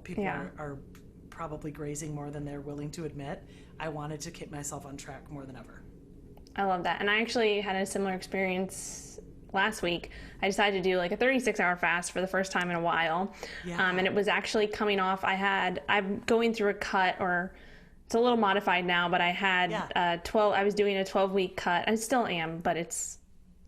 people are probably grazing more than they're willing to admit. I wanted to keep myself on track more than ever. I love that. And I actually had a similar experience last week. I decided to do like a 36-hour fast for the first time in a while. And it was actually coming off, I'm going through a cut, or it's a little modified now, but I had I was doing a 12-week cut. I still am, but it's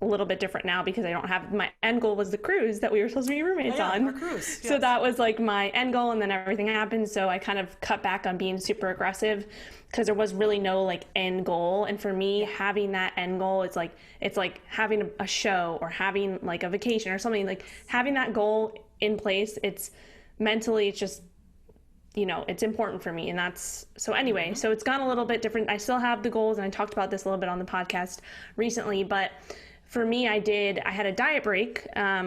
a little bit different now because I don't have, my end goal was the cruise that we were supposed to be roommates on. Our cruise, yes. So that was like my end goal, and then everything happened. So I kind of cut back on being super aggressive because there was really no like end goal. And for me, having that end goal, it's like having a show or having like a vacation or something, like having that goal in place. It's mentally, it's just, it's important for me. And that's, so anyway, so it's gone a little bit different. I still have the goals, and I talked about this a little bit on the podcast recently, but for me, I had a diet break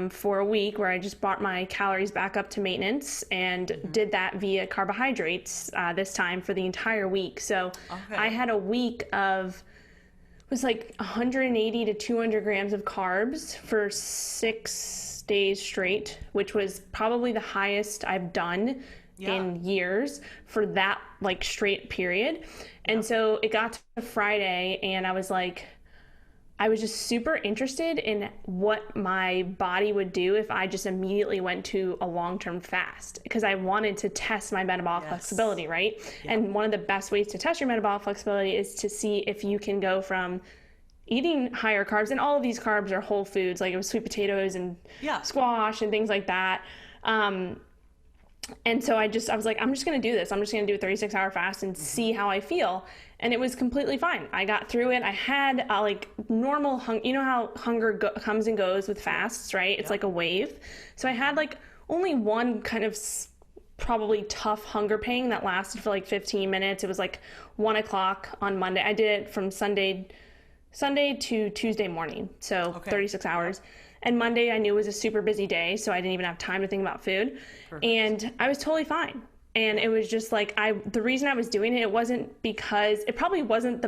for a week where I just brought my calories back up to maintenance, and did that via carbohydrates this time for the entire week. So I had a week of, it was like 180 to 200 grams of carbs for 6 days straight, which was probably the highest I've done in years for that like straight period. And so it got to Friday, and I was just super interested in what my body would do if I just immediately went to a long-term fast, because I wanted to test my metabolic flexibility, right? And one of the best ways to test your metabolic flexibility is to see if you can go from eating higher carbs, and all of these carbs are whole foods, like it was sweet potatoes and squash and things like that. And so I was like, I'm just going to do this. I'm just going to do a 36-hour fast and see how I feel. And it was completely fine. I got through it. I had like normal you know how hunger comes and goes with fasts, right? It's like a wave. So I had like only one kind of probably tough hunger pang that lasted for like 15 minutes. It was like 1 o'clock on Monday. I did it from Sunday to Tuesday morning. So 36 hours. And Monday I knew was a super busy day, so I didn't even have time to think about food. Perfect. And I was totally fine. And it was just like, the reason I was doing it wasn't because, it probably wasn't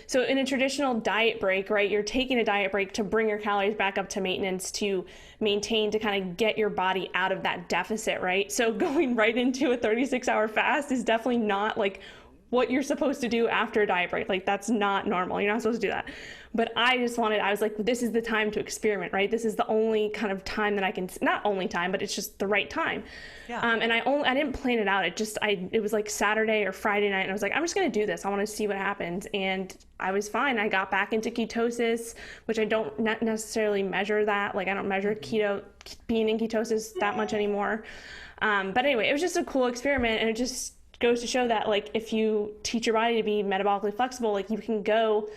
so in a traditional diet break, right, you're taking a diet break to bring your calories back up to maintenance, to maintain, to kind of get your body out of that deficit, right? So going right into a 36-hour fast is definitely not like what you're supposed to do after a diet break. Like, that's not normal. You're not supposed to do that. But I was like, this is the time to experiment, right? This is the only kind of time that I can, not only time, but it's just the right time. Yeah. And I didn't plan it out. It was like Saturday or Friday night, and I was like, I'm just going to do this. I want to see what happens. And I was fine. I got back into ketosis, which I don't necessarily measure that. Like, I don't measure being in ketosis that much anymore. But anyway, it was just a cool experiment, and it just goes to show that, like, if you teach your body to be metabolically flexible, like, you can go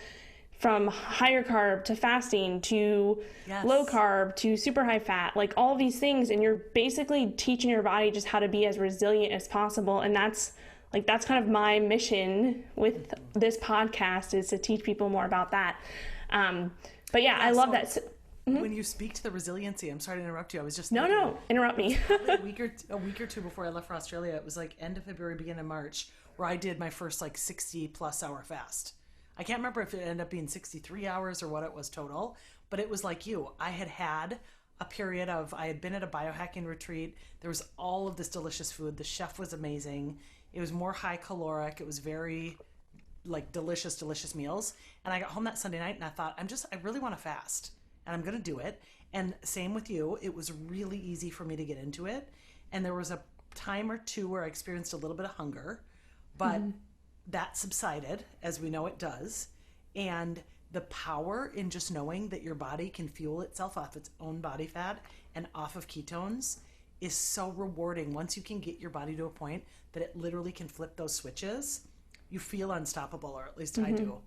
from higher carb to fasting to low carb to super high fat, like all these things. And you're basically teaching your body just how to be as resilient as possible. And that's kind of my mission with this podcast, is to teach people more about that. But yeah, I love that. When you speak to the resiliency, I'm sorry to interrupt you. I was just No, interrupt me. a week or two before I left for Australia, it was like end of February, beginning of March, where I did my first like 60 plus hour fast. I can't remember if it ended up being 63 hours or what it was total, but it was like you. I had a period of, I had been at a biohacking retreat. There was all of this delicious food. The chef was amazing. It was more high caloric. It was very like delicious meals. And I got home that Sunday night and I thought, I really want to fast, and I'm going to do it. And same with you. It was really easy for me to get into it. And there was a time or two where I experienced a little bit of hunger, but that subsided, as we know it does. And the power in just knowing that your body can fuel itself off its own body fat and off of ketones is so rewarding. Once you can get your body to a point that it literally can flip those switches, you feel unstoppable, or at least I do.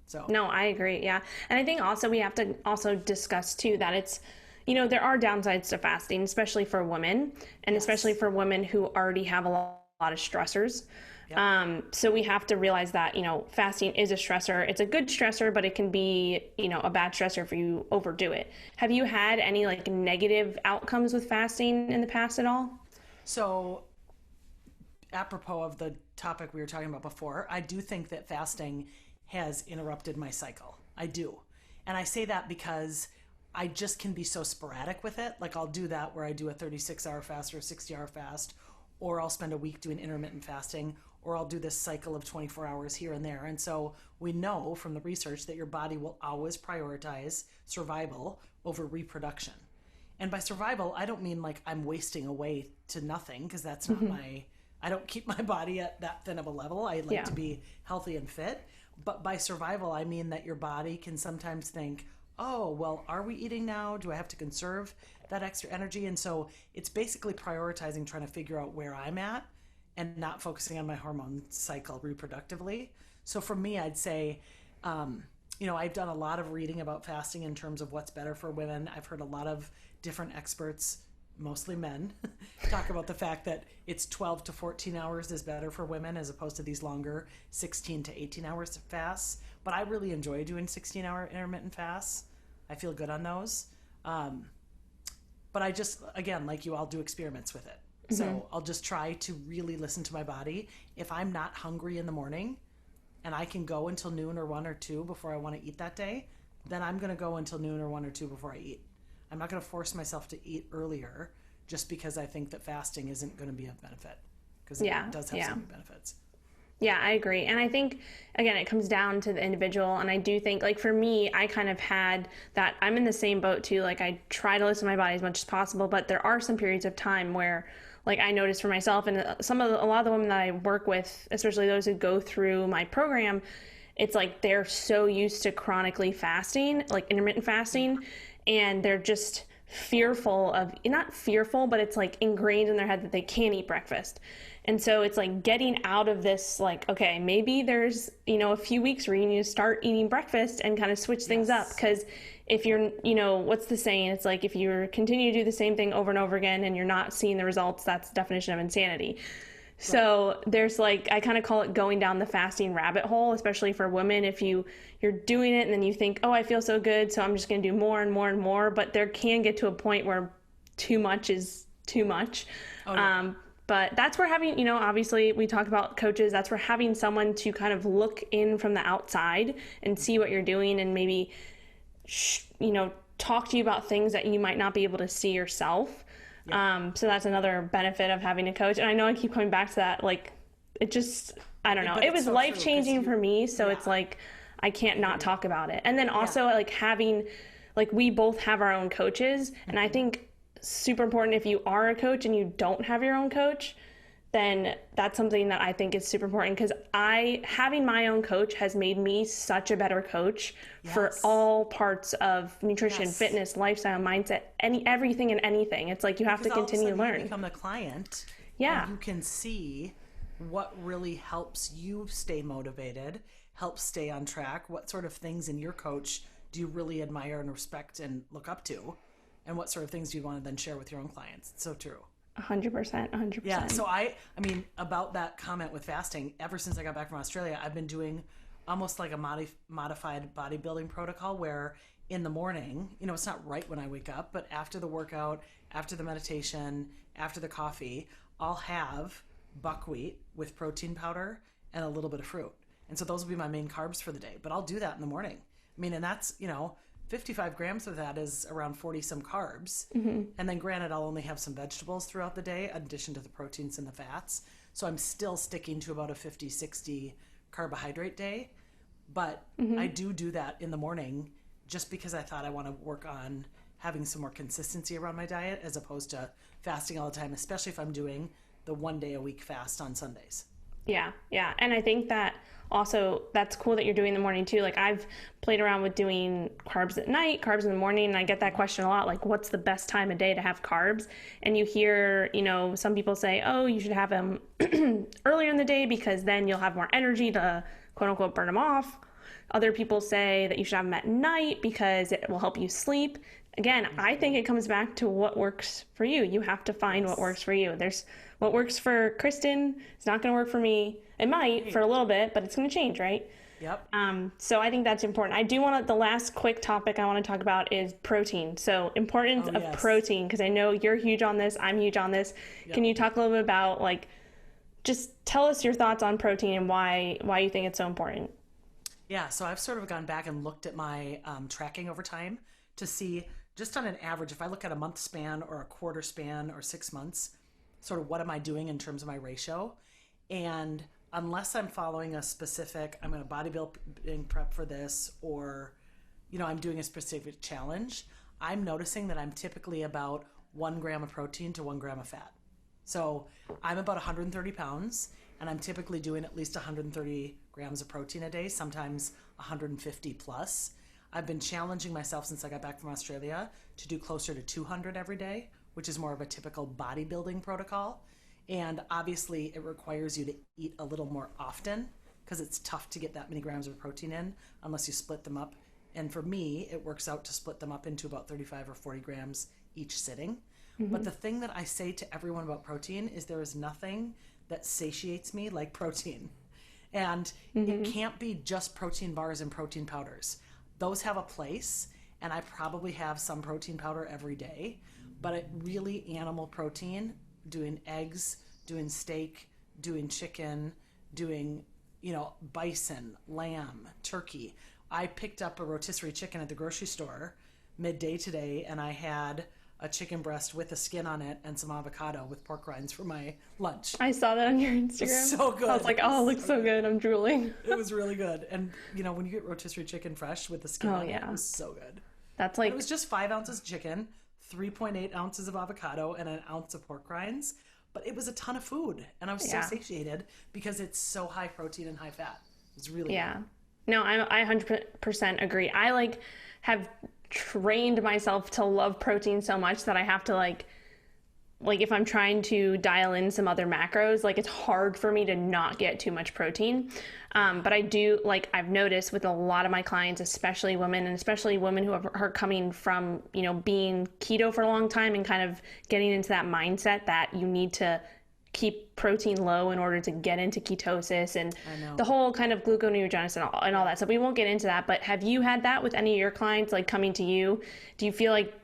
So no, I agree. Yeah. And I think also we have to also discuss too that it's, there are downsides to fasting, especially for women, and especially for women who already have a lot of stressors. Yep. So we have to realize that, fasting is a stressor. It's a good stressor, but it can be, a bad stressor if you overdo it. Have you had any like negative outcomes with fasting in the past at all? So apropos of the topic we were talking about before, I do think that fasting has interrupted my cycle. I do. And I say that because I just can be so sporadic with it. Like, I'll do that where I do a 36-hour fast or a 60-hour fast, or I'll spend a week doing intermittent fasting, or I'll do this cycle of 24 hours here and there. And so we know from the research that your body will always prioritize survival over reproduction. And by survival, I don't mean like I'm wasting away to nothing, because that's not I don't keep my body at that thin of a level. I like to be healthy and fit. But by survival, I mean that your body can sometimes think, oh, well, are we eating now? Do I have to conserve that extra energy? And so it's basically prioritizing, trying to figure out where I'm at and not focusing on my hormone cycle reproductively. So for me, I'd say, I've done a lot of reading about fasting in terms of what's better for women. I've heard a lot of different experts, mostly men, talk about the fact that it's 12 to 14 hours is better for women as opposed to these longer 16 to 18 hours of fasts. But I really enjoy doing 16-hour intermittent fasts. I feel good on those. But I just, again, like you, I'll do experiments with it. So I'll just try to really listen to my body. If I'm not hungry in the morning and I can go until noon or 1 or 2 before I want to eat that day, then I'm going to go until noon or 1 or 2 before I eat. I'm not going to force myself to eat earlier just because I think that fasting isn't going to be of benefit, because it does have so many benefits. Yeah, I agree. And I think, again, it comes down to the individual. And I do think, like, for me, I kind of had that, I'm in the same boat too. Like, I try to listen to my body as much as possible, but there are some periods of time where, like, I noticed for myself, and a lot of the women that I work with, especially those who go through my program, it's like they're so used to chronically fasting, like intermittent fasting, and they're just fearful of, not fearful, but it's like ingrained in their head that they can't eat breakfast. And so it's like getting out of this, like, okay, maybe there's, a few weeks where you need to start eating breakfast and kind of switch things up. Because if you're, what's the saying? It's like, if you continue to do the same thing over and over again and you're not seeing the results, that's the definition of insanity. Right. So there's like, I kind of call it going down the fasting rabbit hole, especially for women. If you're doing it and then you think, oh, I feel so good, so I'm just going to do more and more and more. But there can get to a point where too much is too much. Oh, yeah. But that's where having, obviously we talk about coaches, that's where having someone to kind of look in from the outside and see what you're doing and maybe, talk to you about things that you might not be able to see yourself. Yeah. So that's another benefit of having a coach. And I know I keep coming back to that, like, it just, I don't know. But It it's was so life true, changing 'cause for me. So yeah. it's like, I can't not talk about it. And then also like having, like we both have our own coaches. And I think super important if you are a coach and you don't have your own coach, then that's something that I think is super important, because having my own coach has made me such a better coach for all parts of nutrition, fitness, lifestyle, mindset, everything and anything. It's like you have to continue to learn. You become the client. Yeah. And you can see what really helps you stay motivated, helps stay on track. What sort of things in your coach do you really admire and respect and look up to? And what sort of things do you want to then share with your own clients? It's so true. 100%, 100%. Yeah, so I mean, about that comment with fasting, ever since I got back from Australia, I've been doing almost like a modified bodybuilding protocol where in the morning, you know, it's not right when I wake up, but after the workout, after the meditation, after the coffee, I'll have buckwheat with protein powder and a little bit of fruit. And so those will be my main carbs for the day, but I'll do that in the morning. I mean, and that's, you know, 55 grams of that is around 40 some carbs. And then granted, I'll only have some vegetables throughout the day, in addition to the proteins and the fats. So I'm still sticking to about a 50, 60 carbohydrate day. But I do that in the morning just because I thought I want to work on having some more consistency around my diet as opposed to fasting all the time, especially if I'm doing the 1 day a week fast on Sundays. Yeah. And I think that also that's cool that you're doing in the morning too. Like I've played around with doing carbs at night, carbs in the morning, and I get that question a lot, like what's the best time of day to have carbs? And you hear, you know, some people say, oh, you should have them earlier in the day because then you'll have more energy to quote unquote burn them off. Other people say that you should have them at night because it will help you sleep. Again, I think it comes back to what works for you. You have to find what works for you. There's what works for Kristen. It's not going to work for me. It might for a little bit, but it's going to change, right? Yep. So I think that's important. I do want to, the last quick topic I want to talk about is protein. So importance of protein, because I know you're huge on this. I'm huge on this. Yep. Can you talk a little bit about, like, just tell us your thoughts on protein and why you think it's so important? Yeah. So I've sort of gone back and looked at my tracking over time to see, just on an average, if I look at a month span or a quarter span or 6 months, sort of what am I doing in terms of my ratio? And unless I'm following a specific, I'm going to bodybuilding prep for this, or, you know, I'm doing a specific challenge, I'm noticing that I'm typically about 1 gram of protein to 1 gram of fat. So I'm about 130 pounds, and I'm typically doing at least 130 grams of protein a day, sometimes 150 plus. I've been challenging myself since I got back from Australia to do closer to 200 every day, which is more of a typical bodybuilding protocol. And obviously it requires you to eat a little more often because it's tough to get that many grams of protein in unless you split them up. And for me, it works out to split them up into about 35 or 40 grams each sitting. But the thing that I say to everyone about protein is there is nothing that satiates me like protein. And it can't be just protein bars and protein powders. Those have a place, and I probably have some protein powder every day, but it really animal protein, doing eggs, doing steak, doing chicken, doing, you know, bison, lamb, turkey. I picked up a rotisserie chicken at the grocery store midday today, and I had a chicken breast with a skin on it and some avocado with pork rinds for my lunch. I saw that on your Instagram. It was so good. I was like, oh, it looks so good. I'm drooling. It was really good. And, you know, when you get rotisserie chicken fresh with the skin on it, it was so good. That's like... It was just 5 ounces of chicken, 3.8 ounces of avocado, and an ounce of pork rinds. But it was a ton of food. And I was so satiated because it's so high protein and high fat. It's really good. No, I 100% agree. I, have trained myself to love protein so much that I have to like if I'm trying to dial in some other macros, it's hard for me to not get too much protein. But I do, I've noticed with a lot of my clients, especially women, and especially women who are coming from, you know, being keto for a long time and kind of getting into that mindset that you need to keep protein low in order to get into ketosis and the whole kind of gluconeogenesis and all that. So we won't get into that, but have you had that with any of your clients, coming to you? Do you feel like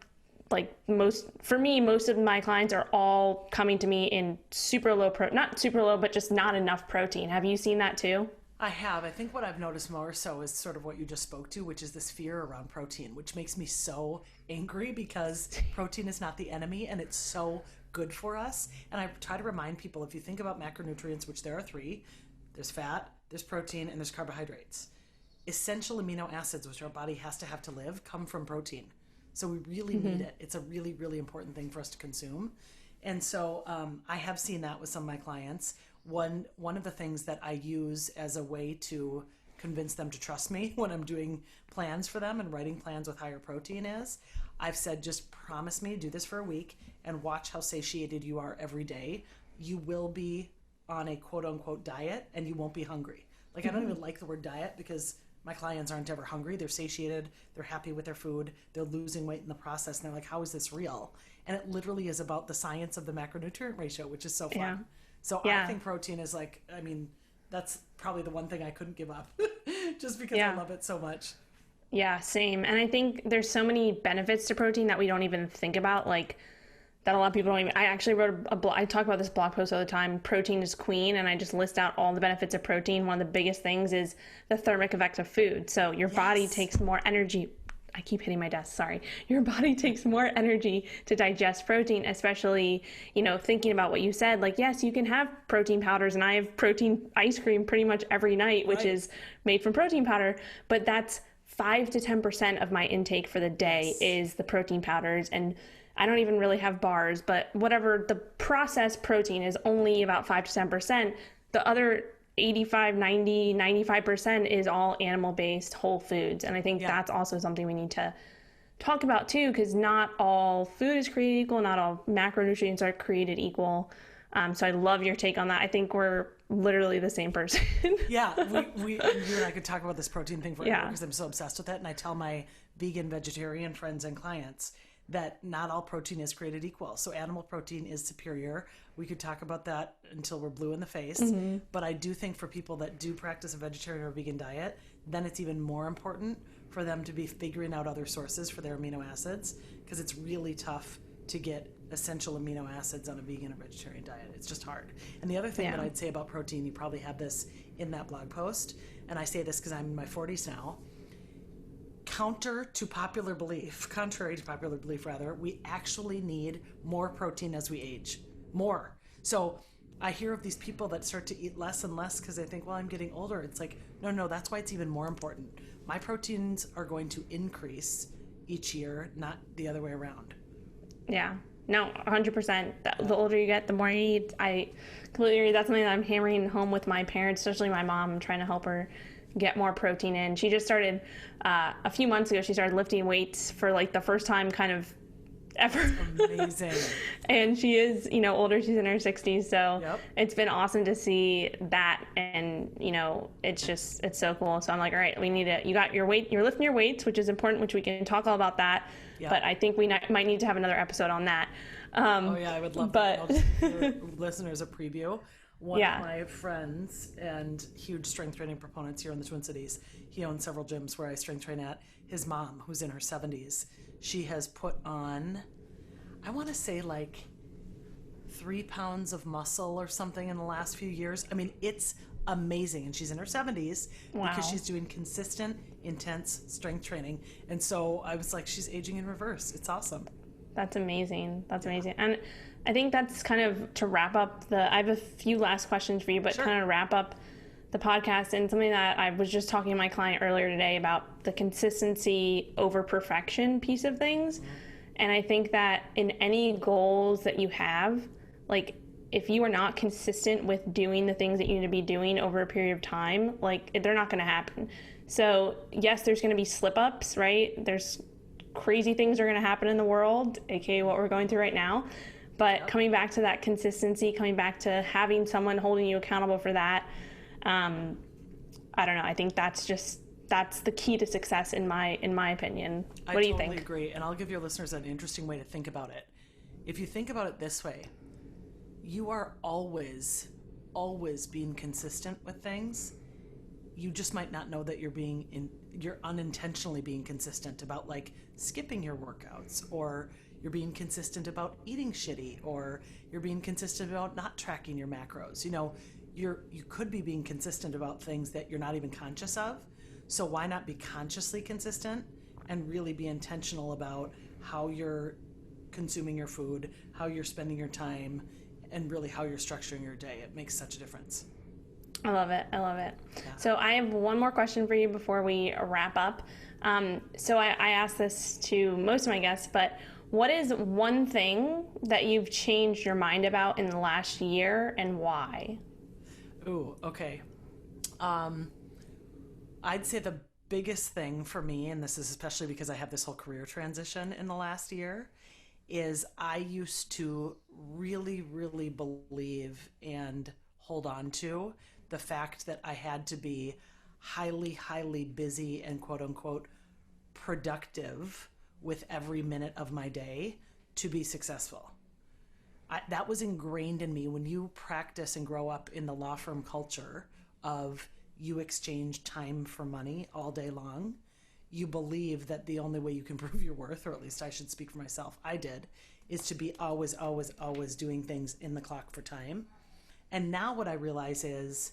most of my clients are all coming to me in super low not super low, but just not enough protein? Have you seen that too? I have. I think what I've noticed more so is sort of what you just spoke to, which is this fear around protein, which makes me so angry because protein is not the enemy and it's so good for us. And I try to remind people, if you think about macronutrients, which there are 3, there's fat, there's protein, and there's carbohydrates. Essential amino acids, which our body has to have to live, come from protein. So we really need it. It's a really, really important thing for us to consume. And so I have seen that with some of my clients. One of the things that I use as a way to convince them to trust me when I'm doing plans for them and writing plans with higher protein is, I've said, just promise me, do this for a week and watch how satiated you are every day. You will be on a quote unquote diet and you won't be hungry. Like, I don't even like the word diet because my clients aren't ever hungry. They're satiated. They're happy with their food. They're losing weight in the process. And they're like, how is this real? And it literally is about the science of the macronutrient ratio, which is so fun. Yeah. So I think protein is like, I mean, that's probably the one thing I couldn't give up just because I love it so much. Yeah, same. And I think there's so many benefits to protein that we don't even think about, like that a lot of people don't even, I actually wrote I talk about this blog post all the time, Protein is Queen, and I just list out all the benefits of protein. One of the biggest things is the thermic effect of food. So your body takes more energy. I keep hitting my desk, sorry. Your body takes more energy to digest protein, especially, you know, thinking about what you said, like, yes, you can have protein powders, and I have protein ice cream pretty much every night, which is made from protein powder, but that's 5 to 10% of my intake for the day is the protein powders. And I don't even really have bars, but whatever, the processed protein is only about 5 to 10%. The other 85, 90, 95% is all animal-based whole foods. And I think that's also something we need to talk about too, because not all food is created equal, not all macronutrients are created equal. So I love your take on that. I think we're literally the same person. Yeah, you and I could talk about this protein thing forever because I'm so obsessed with it. And I tell my vegan, vegetarian friends and clients that not all protein is created equal. So animal protein is superior. We could talk about that until we're blue in the face. But I do think for people that do practice a vegetarian or vegan diet, then it's even more important for them to be figuring out other sources for their amino acids, because it's really tough to get essential amino acids on a vegan or vegetarian diet. It's just hard. And the other thing that I'd say about protein, you probably have this in that blog post, and I say this because I'm in my 40s now, contrary to popular belief, we actually need more protein as we age. More. So I hear of these people that start to eat less and less because they think, well, I'm getting older. It's like, no, that's why it's even more important. My proteins are going to increase each year, not the other way around. Yeah. No, 100%. The older you get, the more you eat. I completely agree. That's something that I'm hammering home with my parents, especially my mom. I'm trying to help her get more protein in. She just started, a few months ago, she started lifting weights for like the first time kind of ever. Amazing. And she is, you know, older. She's in her 60s. So it's been awesome to see that. And, you know, it's so cool. So I'm like, all right, we need to, you got your weight, you're lifting your weights, which is important, which we can talk all about that. But I think we might need to have another episode on that. I would love that. I'll just give listeners a preview. One of my friends and huge strength training proponents here in the Twin Cities, he owns several gyms where I strength train at. His mom, who's in her 70s, she has put on, I want to say like 3 pounds of muscle or something in the last few years. I mean, it's amazing. And she's in her 70s because she's doing consistent, intense strength training. And so I was like, she's aging in reverse. It's awesome. That's amazing. That's amazing. And I think that's kind of to wrap up I have a few last questions for you, but kind of wrap up the podcast, and something that I was just talking to my client earlier today about the consistency over perfection piece of things. And I think that in any goals that you have, like if you are not consistent with doing the things that you need to be doing over a period of time, like they're not going to happen. So yes, there's going to be slip ups, right? There's crazy things are going to happen in the world, aka what we're going through right now. But coming back to that consistency, coming back to having someone holding you accountable for that, I don't know. I think that's the key to success in my opinion. What do you think? I totally agree. And I'll give your listeners an interesting way to think about it. If you think about it this way, you are always being consistent with things. You just might not know that you're unintentionally being consistent about like skipping your workouts, or you're being consistent about eating shitty, or you're being consistent about not tracking your macros. You know, you could be being consistent about things that you're not even conscious of. So why not be consciously consistent and really be intentional about how you're consuming your food, how you're spending your time, and really how you're structuring your day? It makes such a difference. I love it. I love it. Yeah. So I have one more question for you before we wrap up. So I ask this to most of my guests, but what is one thing that you've changed your mind about in the last year and why? Ooh, okay. I'd say the biggest thing for me, and this is especially because I have this whole career transition in the last year, is I used to really, really believe and hold on to the fact that I had to be highly, highly busy and quote unquote productive with every minute of my day to be successful. That was ingrained in me. When you practice and grow up in the law firm culture of you exchange time for money all day long, you believe that the only way you can prove your worth, or at least I should speak for myself, I did, is to be always, always, always doing things in the clock for time. And now what I realize is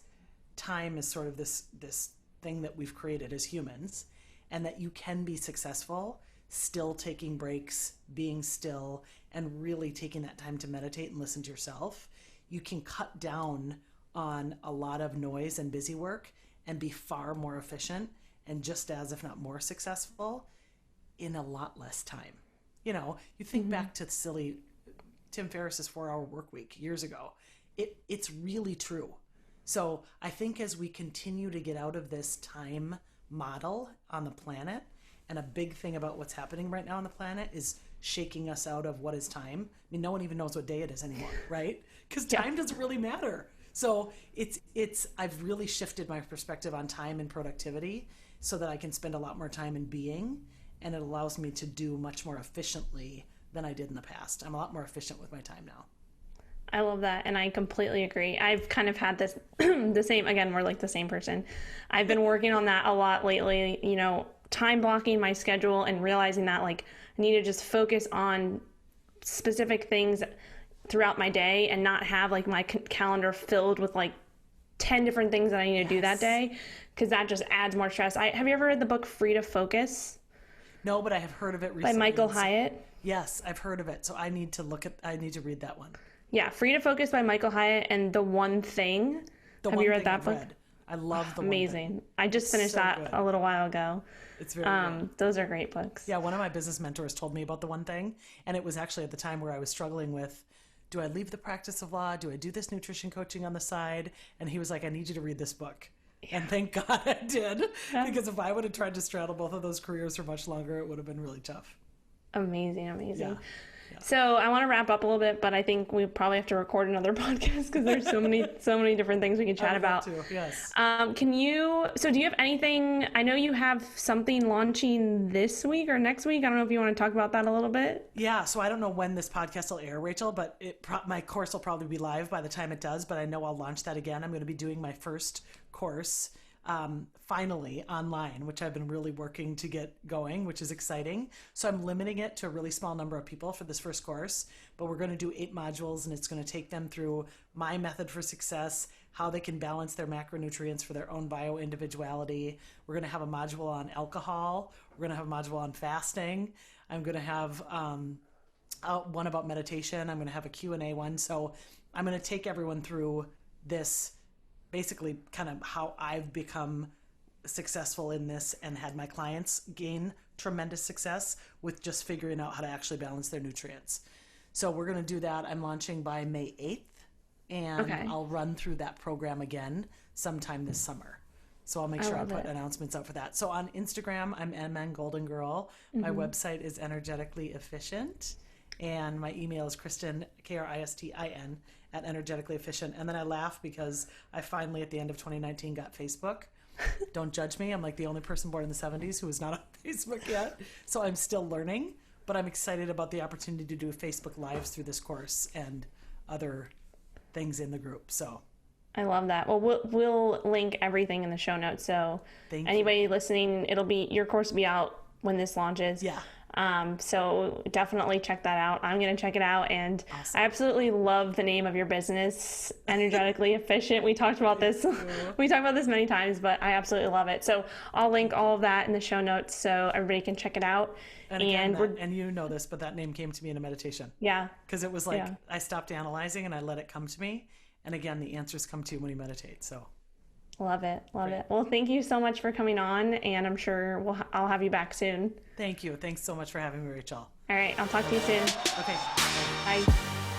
time is sort of this thing that we've created as humans, and that you can be successful still taking breaks, being still, and really taking that time to meditate and listen to yourself. You can cut down on a lot of noise and busy work and be far more efficient and just as, if not more successful in a lot less time. You know, you think back to silly Tim Ferriss's 4-hour work week years ago. It's really true. So I think as we continue to get out of this time model on the planet, and a big thing about what's happening right now on the planet is shaking us out of what is time. I mean, no one even knows what day it is anymore, right? Because time doesn't really matter. So I've really shifted my perspective on time and productivity so that I can spend a lot more time in being, and it allows me to do much more efficiently than I did in the past. I'm a lot more efficient with my time now. I love that, and I completely agree. I've kind of had this, the same, again, we're like the same person. I've been working on that a lot lately, you know, time blocking my schedule and realizing that like I need to just focus on specific things throughout my day and not have like my calendar filled with like 10 different things that I need to do that day, because that just adds more stress. Have you ever read the book Free to Focus? No, but I have heard of it recently. By Michael Hyatt? Yes, I've heard of it. So I need to read that one. Yeah, Free to Focus by Michael Hyatt and The One Thing. Have you read that book? I love The One Thing. Amazing. I just finished that a little while ago. It's very good. Those are great books. Yeah, one of my business mentors told me about The One Thing, and it was actually at the time where I was struggling with, do I leave the practice of law? Do I do this nutrition coaching on the side? And he was like, I need you to read this book. Yeah. And thank God I did, because if I would have tried to straddle both of those careers for much longer, it would have been really tough. Amazing, amazing. Yeah. So I want to wrap up a little bit, but I think we probably have to record another podcast because there's so many different things we can chat about. Too, yes. Do you have anything? I know you have something launching this week or next week. I don't know if you want to talk about that a little bit. Yeah. So I don't know when this podcast will air, Rachel, but my course will probably be live by the time it does. But I know I'll launch that again. I'm going to be doing my first course finally online, which I've been really working to get going, which is exciting. So I'm limiting it to a really small number of people for this first course, but we're going to do 8 modules, and it's going to take them through my method for success, how they can balance their macronutrients for their own bio-individuality. We're going to have a module on alcohol. We're going to have a module on fasting. I'm going to have one about meditation. I'm going to have a Q&A one. So I'm going to take everyone through this, basically kind of how I've become successful in this and had my clients gain tremendous success with just figuring out how to actually balance their nutrients. So we're going to do that. I'm launching by May 8th, and I'll run through that program again sometime this summer. So I'll make sure I put announcements out for that. So on Instagram, I'm MN Golden Girl. My website is Energetically Efficient, and my email is Kristin, Kristin, at Energetically Efficient. And then I laugh because I finally, at the end of 2019, got Facebook. Don't judge me. I'm like the only person born in the 70s who is not on Facebook yet. So I'm still learning, but I'm excited about the opportunity to do Facebook Lives through this course and other things in the group. So I love that. Well, we'll link everything in the show notes. So anybody listening, your course will be out when this launches. Yeah. So definitely check that out. I'm going to check it out. And awesome. I absolutely love the name of your business, Energetically Efficient. We talked about this. We talked about this many times, but I absolutely love it. So I'll link all of that in the show notes so everybody can check it out. And again, and you know this, but that name came to me in a meditation. Yeah. Because it was like, I stopped analyzing and I let it come to me. And again, the answers come to you when you meditate. So Love it. Love it. Well, thank you so much for coming on, and I'm sure I'll have you back soon. Thank you. Thanks so much for having me, Rachel. All right. I'll talk to you soon. Okay. Bye.